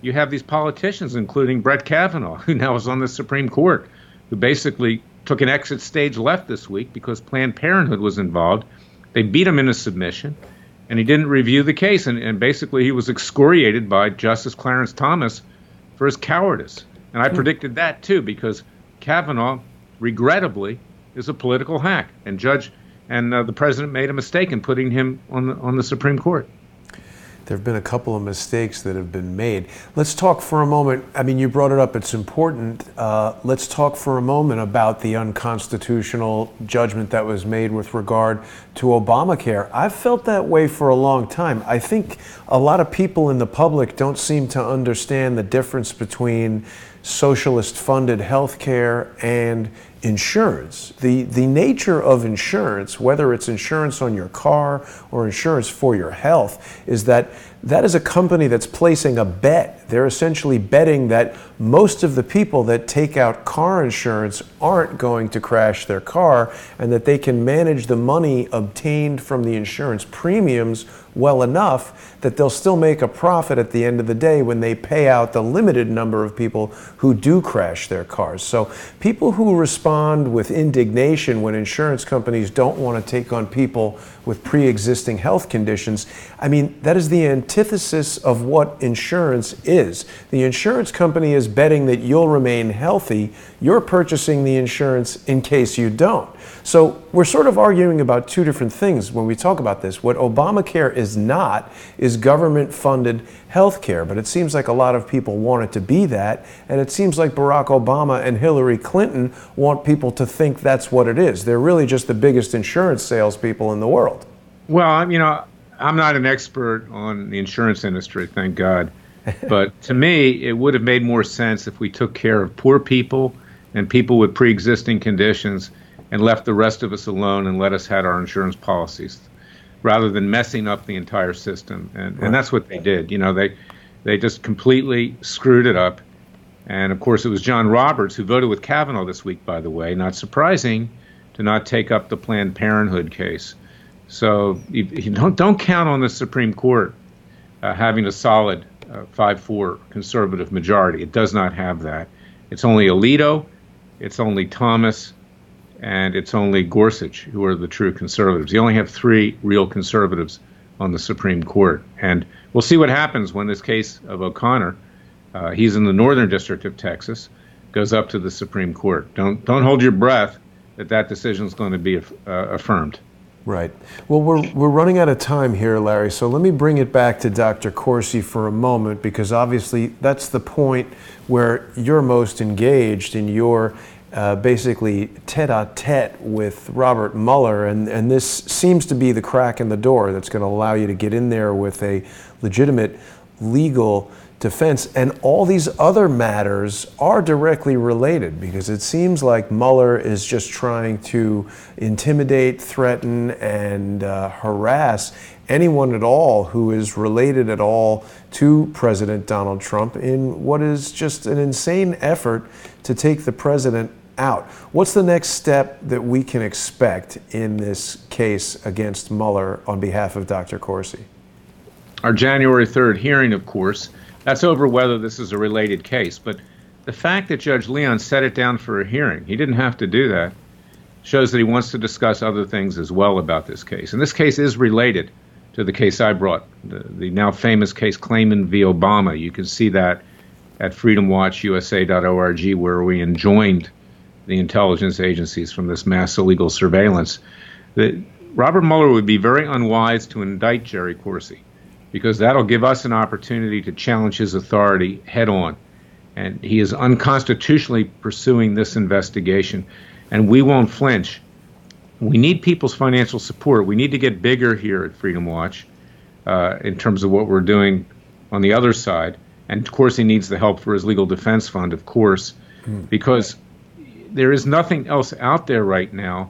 you have these politicians, including Brett Kavanaugh, who now is on the Supreme Court, who basically took an exit stage left this week because Planned Parenthood was involved. They beat him into submission, and he didn't review the case. And basically he was excoriated by Justice Clarence Thomas for his cowardice. And I predicted that, too, because Kavanaugh, regrettably, is a political hack. And the president made a mistake in putting him on the Supreme Court. There have been a couple of mistakes that have been made. Let's talk for a moment. I mean, you brought it up. It's important. Let's talk for a moment about the unconstitutional judgment that was made with regard to Obamacare. I've felt that way for a long time. I think a lot of people in the public don't seem to understand the difference between socialist-funded health care and insurance. The nature of insurance, whether it's insurance on your car or insurance for your health, is that is a company that's placing a bet. They're essentially betting that most of the people that take out car insurance aren't going to crash their car, and that they can manage the money obtained from the insurance premiums well enough that they'll still make a profit at the end of the day when they pay out the limited number of people who do crash their cars. So people who respond with indignation when insurance companies don't want to take on people with pre-existing health conditions, I mean, that is the antithesis of what insurance is. The insurance company is betting that you'll remain healthy. You're purchasing the insurance in case you don't. So we're sort of arguing about two different things when we talk about this. What Obamacare is not is government-funded health care, but it seems like a lot of people want it to be that, and it seems like Barack Obama and Hillary Clinton want people to think that's what it is. They're really just the biggest insurance salespeople in the world. Well, I'm not an expert on the insurance industry, thank God. But to me, it would have made more sense if we took care of poor people and people with pre-existing conditions and left the rest of us alone and let us have our insurance policies, rather than messing up the entire system. And that's what they did. They just completely screwed it up. And, of course, it was John Roberts who voted with Kavanaugh this week, by the way, not surprising, to not take up the Planned Parenthood case. So you don't count on the Supreme Court having a solid 5-4 conservative majority. It does not have that. It's only Alito, it's only Thomas, and it's only Gorsuch who are the true conservatives. You only have 3 real conservatives on the Supreme Court. And we'll see what happens when this case of O'Connor, he's in the Northern District of Texas, goes up to the Supreme Court. Don't hold your breath that decision is going to be affirmed. Right. Well, we're running out of time here, Larry, so let me bring it back to Dr. Corsi for a moment, because obviously that's the point where you're most engaged in your basically tete-a-tete with Robert Mueller, and this seems to be the crack in the door that's going to allow you to get in there with a legitimate legal defense. And all these other matters are directly related, because it seems like Mueller is just trying to intimidate, threaten, and harass anyone at all who is related at all to President Donald Trump in what is just an insane effort to take the president out. What's the next step that we can expect in this case against Mueller on behalf of Dr. Corsi? Our January 3rd hearing, of course, that's over whether this is a related case. But the fact that Judge Leon set it down for a hearing, he didn't have to do that, shows that he wants to discuss other things as well about this case. And this case is related to the case I brought, the now famous case Klayman v. Obama. You can see that at freedomwatchusa.org, where we enjoined the intelligence agencies from this mass illegal surveillance. Robert Mueller would be very unwise to indict Jerry Corsi, because that'll give us an opportunity to challenge his authority head on. And he is unconstitutionally pursuing this investigation, and we won't flinch. We need people's financial support. We need to get bigger here at Freedom Watch in terms of what we're doing on the other side. And of course, he needs the help for his legal defense fund, of course, because there is nothing else out there right now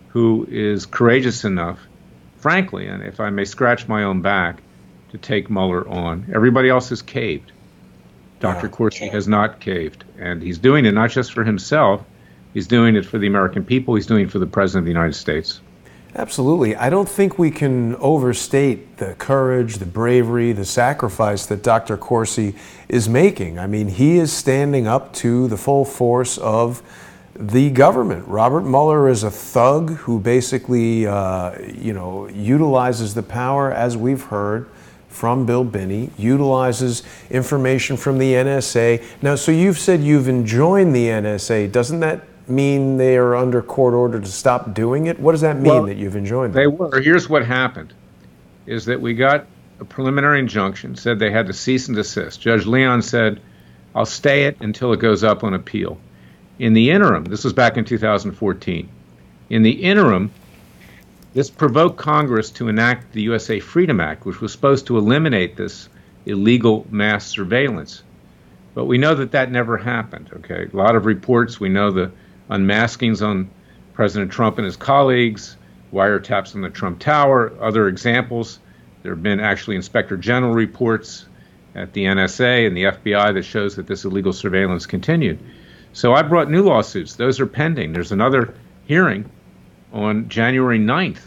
who is courageous enough, frankly, and if I may scratch my own back, to take Mueller on. Everybody else has caved. Dr. Corsi has not caved. And he's doing it not just for himself, he's doing it for the American people, he's doing it for the President of the United States. Absolutely. I don't think we can overstate the courage, the bravery, the sacrifice that Dr. Corsi is making. I mean, he is standing up to the full force of the government. Robert Mueller is a thug who basically, utilizes the power, as we've heard from Bill Binney, utilizes information from the NSA. Now, so you've said you've enjoined the NSA. Doesn't that mean they are under court order to stop doing it? What does that mean, that you've enjoined them? They were. Here's what happened, is that we got a preliminary injunction, said they had to cease and desist. Judge Leon said, I'll stay it until it goes up on appeal. In the interim, this was back in 2014, in the interim, this provoked Congress to enact the USA Freedom Act, which was supposed to eliminate this illegal mass surveillance. But we know that that never happened, okay? A lot of reports, we know the unmaskings on President Trump and his colleagues, wiretaps on the Trump Tower, other examples. There have been actually Inspector General reports at the NSA and the FBI that shows that this illegal surveillance continued. So I brought new lawsuits. Those are pending. There's another hearing on January 9th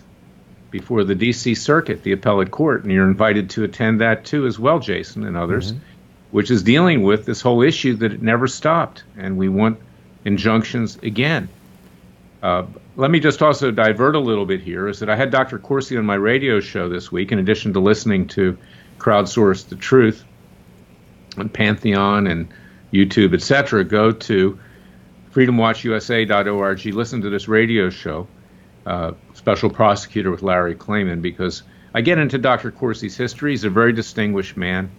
before the D.C. Circuit, the appellate court, and you're invited to attend that too as well, Jason, and others, which is dealing with this whole issue that it never stopped, and we want injunctions again. Let me just also divert a little bit here, is that I had Dr. Corsi on my radio show this week, in addition to listening to Crowdsource The Truth on Pantheon and YouTube, etc. Go to freedomwatchusa.org, listen to this radio show, Special Prosecutor with Larry Klayman, because I get into Dr. Corsi's history. He's a very distinguished man.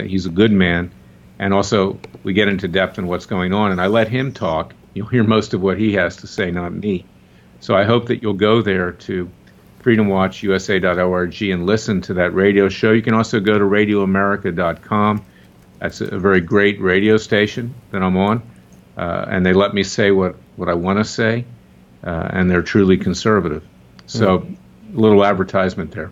He's a good man. And also, we get into depth in what's going on, and I let him talk. You'll hear most of what he has to say, not me. So I hope that you'll go there to freedomwatchusa.org and listen to that radio show. You can also go to radioamerica.com. That's a very great radio station that I'm on, and they let me say what I want to say, and they're truly conservative. So a little advertisement there.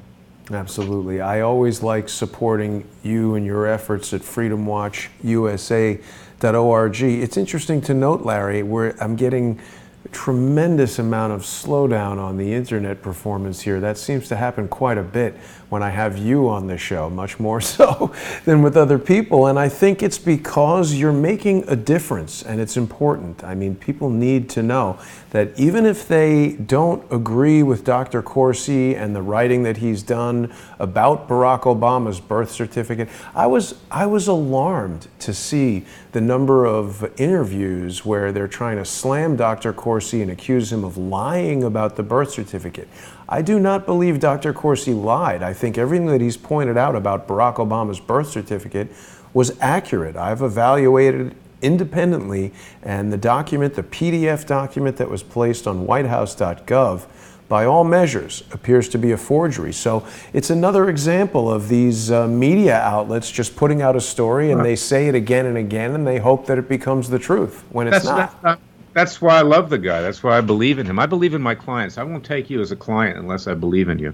Absolutely. I always like supporting you and your efforts at freedomwatchusa.org. It's interesting to note, Larry, where I'm getting a tremendous amount of slowdown on the internet performance here. That seems to happen quite a bit when I have you on the show, much more so than with other people. And I think it's because you're making a difference, and it's important. I mean, people need to know that even if they don't agree with Dr. Corsi and the writing that he's done about Barack Obama's birth certificate, I was alarmed to see the number of interviews where they're trying to slam Dr. Corsi and accuse him of lying about the birth certificate. I do not believe Dr. Corsi lied. I think everything that he's pointed out about Barack Obama's birth certificate was accurate. I've evaluated independently, and the document, the PDF document that was placed on whitehouse.gov, by all measures appears to be a forgery. So it's another example of these media outlets just putting out a story, and they say it again and again, and they hope that it becomes the truth when it's not. That's why I love the guy. That's why I believe in him. I believe in my clients. I won't take you as a client unless I believe in you.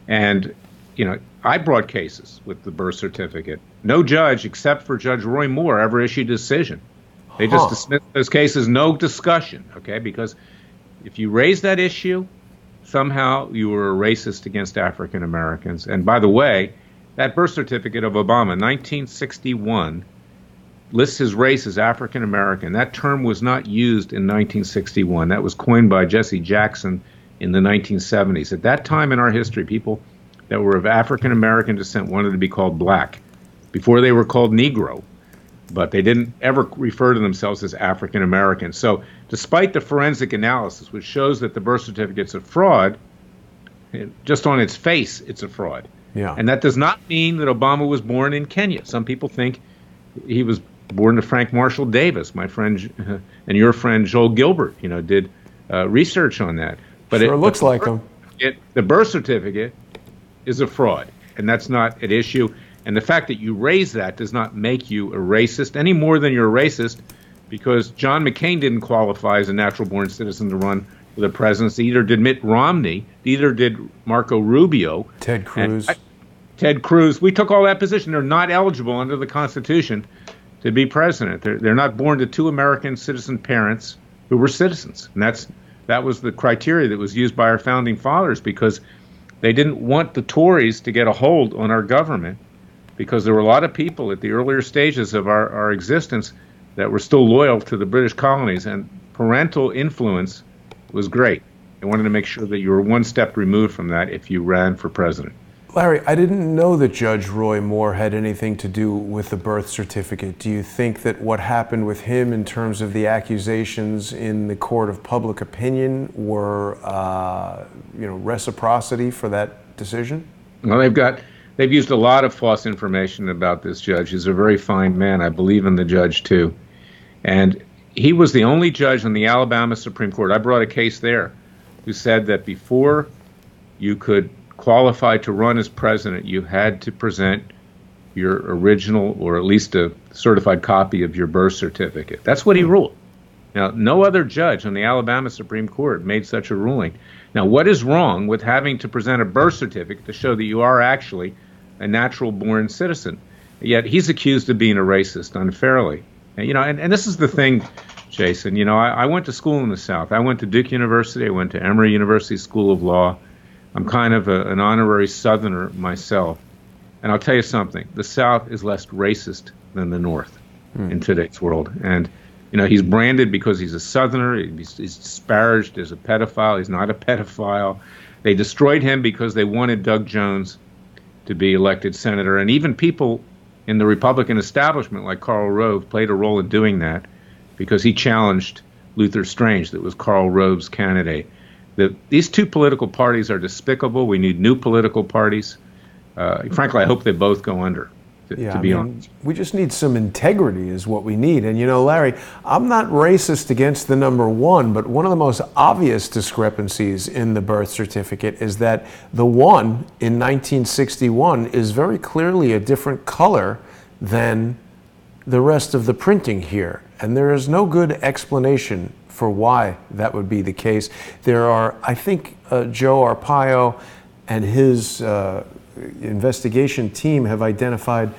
And, you know, I brought cases with the birth certificate. No judge, except for Judge Roy Moore, ever issued a decision. They just dismissed those cases, no discussion, okay? Because if you raise that issue, somehow you were a racist against African Americans. And by the way, that birth certificate of Obama, 1961, lists his race as African American. That term was not used in 1961. That was coined by Jesse Jackson in the 1970s. At that time in our history, people that were of African American descent wanted to be called black. Before they were called Negro, but they didn't ever refer to themselves as African American. So despite the forensic analysis, which shows that the birth certificate's a fraud, just on its face, it's a fraud. Yeah. And that does not mean that Obama was born in Kenya. Some people think he was born to Frank Marshall Davis. My friend and your friend Joel Gilbert, you know, did research on that. But sure looks like him. The birth certificate is a fraud, and that's not at issue. And the fact that you raise that does not make you a racist any more than you're a racist, because John McCain didn't qualify as a natural-born citizen to run for the presidency. Neither did Mitt Romney. Neither did Marco Rubio. Ted Cruz. Ted Cruz. We took all that position. They're not eligible under the Constitution to be president. They're not born to two American citizen parents who were citizens. And that was the criteria that was used by our founding fathers, because they didn't want the Tories to get a hold on our government, because there were a lot of people at the earlier stages of our existence that were still loyal to the British colonies, and parental influence was great. They wanted to make sure that you were one step removed from that if you ran for president. Larry, I didn't know that Judge Roy Moore had anything to do with the birth certificate. Do you think that what happened with him in terms of the accusations in the court of public opinion were, reciprocity for that decision? Well, they've used a lot of false information about this judge. He's a very fine man. I believe in the judge, too. And he was the only judge on the Alabama Supreme Court. I brought a case there who said that before you could qualify to run as president, you had to present your original, or at least a certified copy of your birth certificate. That's what he ruled. Now, no other judge on the Alabama Supreme Court made such a ruling. Now, what is wrong with having to present a birth certificate to show that you are actually a natural-born citizen? Yet he's accused of being a racist unfairly. And this is the thing, Jason. I went to school in the South. I went to Duke University. I went to Emory University School of Law. I'm kind of an honorary Southerner myself. And I'll tell you something. The South is less racist than the North in today's world. And, he's branded because he's a Southerner. He's disparaged as a pedophile. He's not a pedophile. They destroyed him because they wanted Doug Jones to be elected senator. And even people in the Republican establishment, like Karl Rove, played a role in doing that, because he challenged Luther Strange, that was Karl Rove's candidate. These two political parties are despicable. We need new political parties. Frankly, I hope they both go under, to be honest. We just need some integrity is what we need. And, Larry, I'm not racist against the number one, but one of the most obvious discrepancies in the birth certificate is that the one in 1961 is very clearly a different color than the rest of the printing here. And there is no good explanation for why that would be the case. There are, I think, Joe Arpaio and his investigation team have identified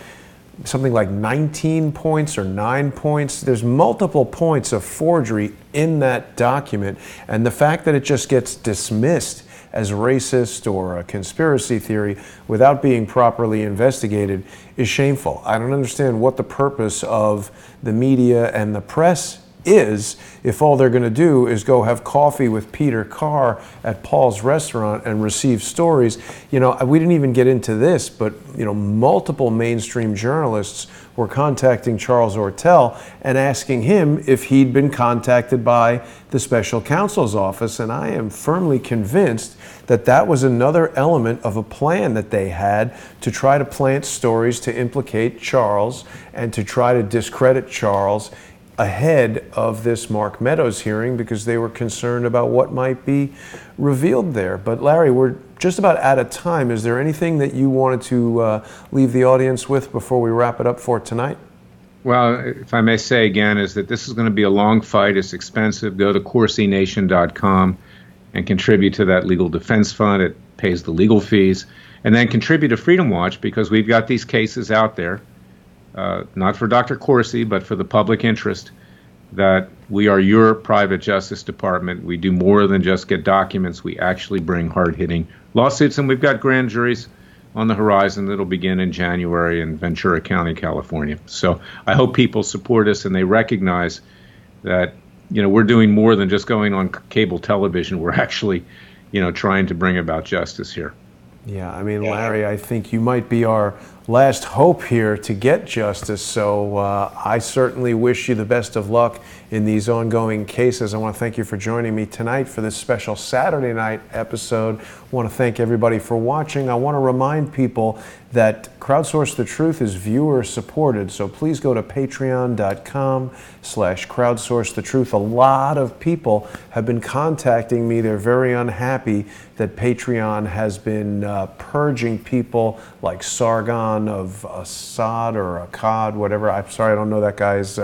something like 19 points or 9 points. There's multiple points of forgery in that document, and the fact that it just gets dismissed as racist or a conspiracy theory without being properly investigated is shameful. I don't understand what the purpose of the media and the press is if all they're going to do is go have coffee with Peter Carr at Paul's restaurant and receive stories. You know, we didn't even get into this, but you know, multiple mainstream journalists were contacting Charles Ortel and asking him if he'd been contacted by the special counsel's office, and I am firmly convinced that that was another element of a plan that they had to try to plant stories to implicate Charles and to try to discredit Charles ahead of this Mark Meadows hearing, because they were concerned about what might be revealed there. But Larry, we're just about out of time. Is there anything that you wanted to leave the audience with before we wrap it up for tonight? Well, if I may say again, is that this is going to be a long fight. It's expensive. Go to CoursyNation.com and contribute to that legal defense fund. It pays the legal fees. And then contribute to Freedom Watch, because we've got these cases out there, not for Dr. Coursey, but for the public interest, that we are your private justice department. We do more than just get documents. We actually bring hard-hitting lawsuits, and we've got grand juries on the horizon that'll begin in January in Ventura County, California. So I hope people support us and they recognize that, you know, we're doing more than just going on cable television. We're actually, you know, trying to bring about justice here. Yeah, I mean, Larry, I think you might be our last hope here to get justice. So I certainly wish you the best of luck in these ongoing cases. I want to thank you for joining me tonight for this special Saturday night episode. I want to thank everybody for watching. I want to remind people that Crowdsource the Truth is viewer supported. So please go to patreon.com/crowdsource the truth. A lot of people have been contacting me. They're very unhappy that Patreon has been purging people like Sargon of Assad or Akkad, whatever. I'm sorry, I don't know that guy's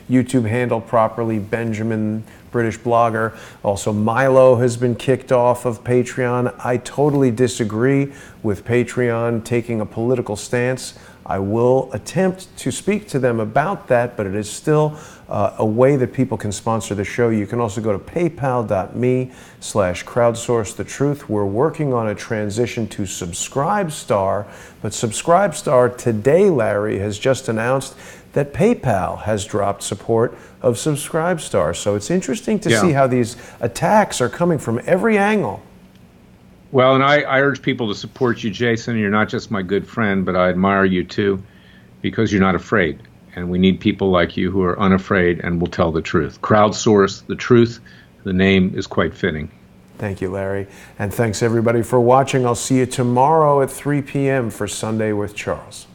YouTube handle properly. Benjamin, British blogger. Also, Milo has been kicked off of Patreon. I totally disagree with Patreon taking a political stance. I will attempt to speak to them about that, but it is still a way that people can sponsor the show. You can also go to paypal.me/crowdsource the truth. We're working on a transition to Subscribestar, but Subscribestar today, Larry, has just announced that PayPal has dropped support of Subscribestar. So it's interesting to see how these attacks are coming from every angle. Well, and I urge people to support you, Jason. You're not just my good friend, but I admire you too, because you're not afraid. And we need people like you who are unafraid and will tell the truth. Crowdsource the truth. The name is quite fitting. Thank you, Larry. And thanks everybody for watching. I'll see you tomorrow at 3 p.m. for Sunday with Charles.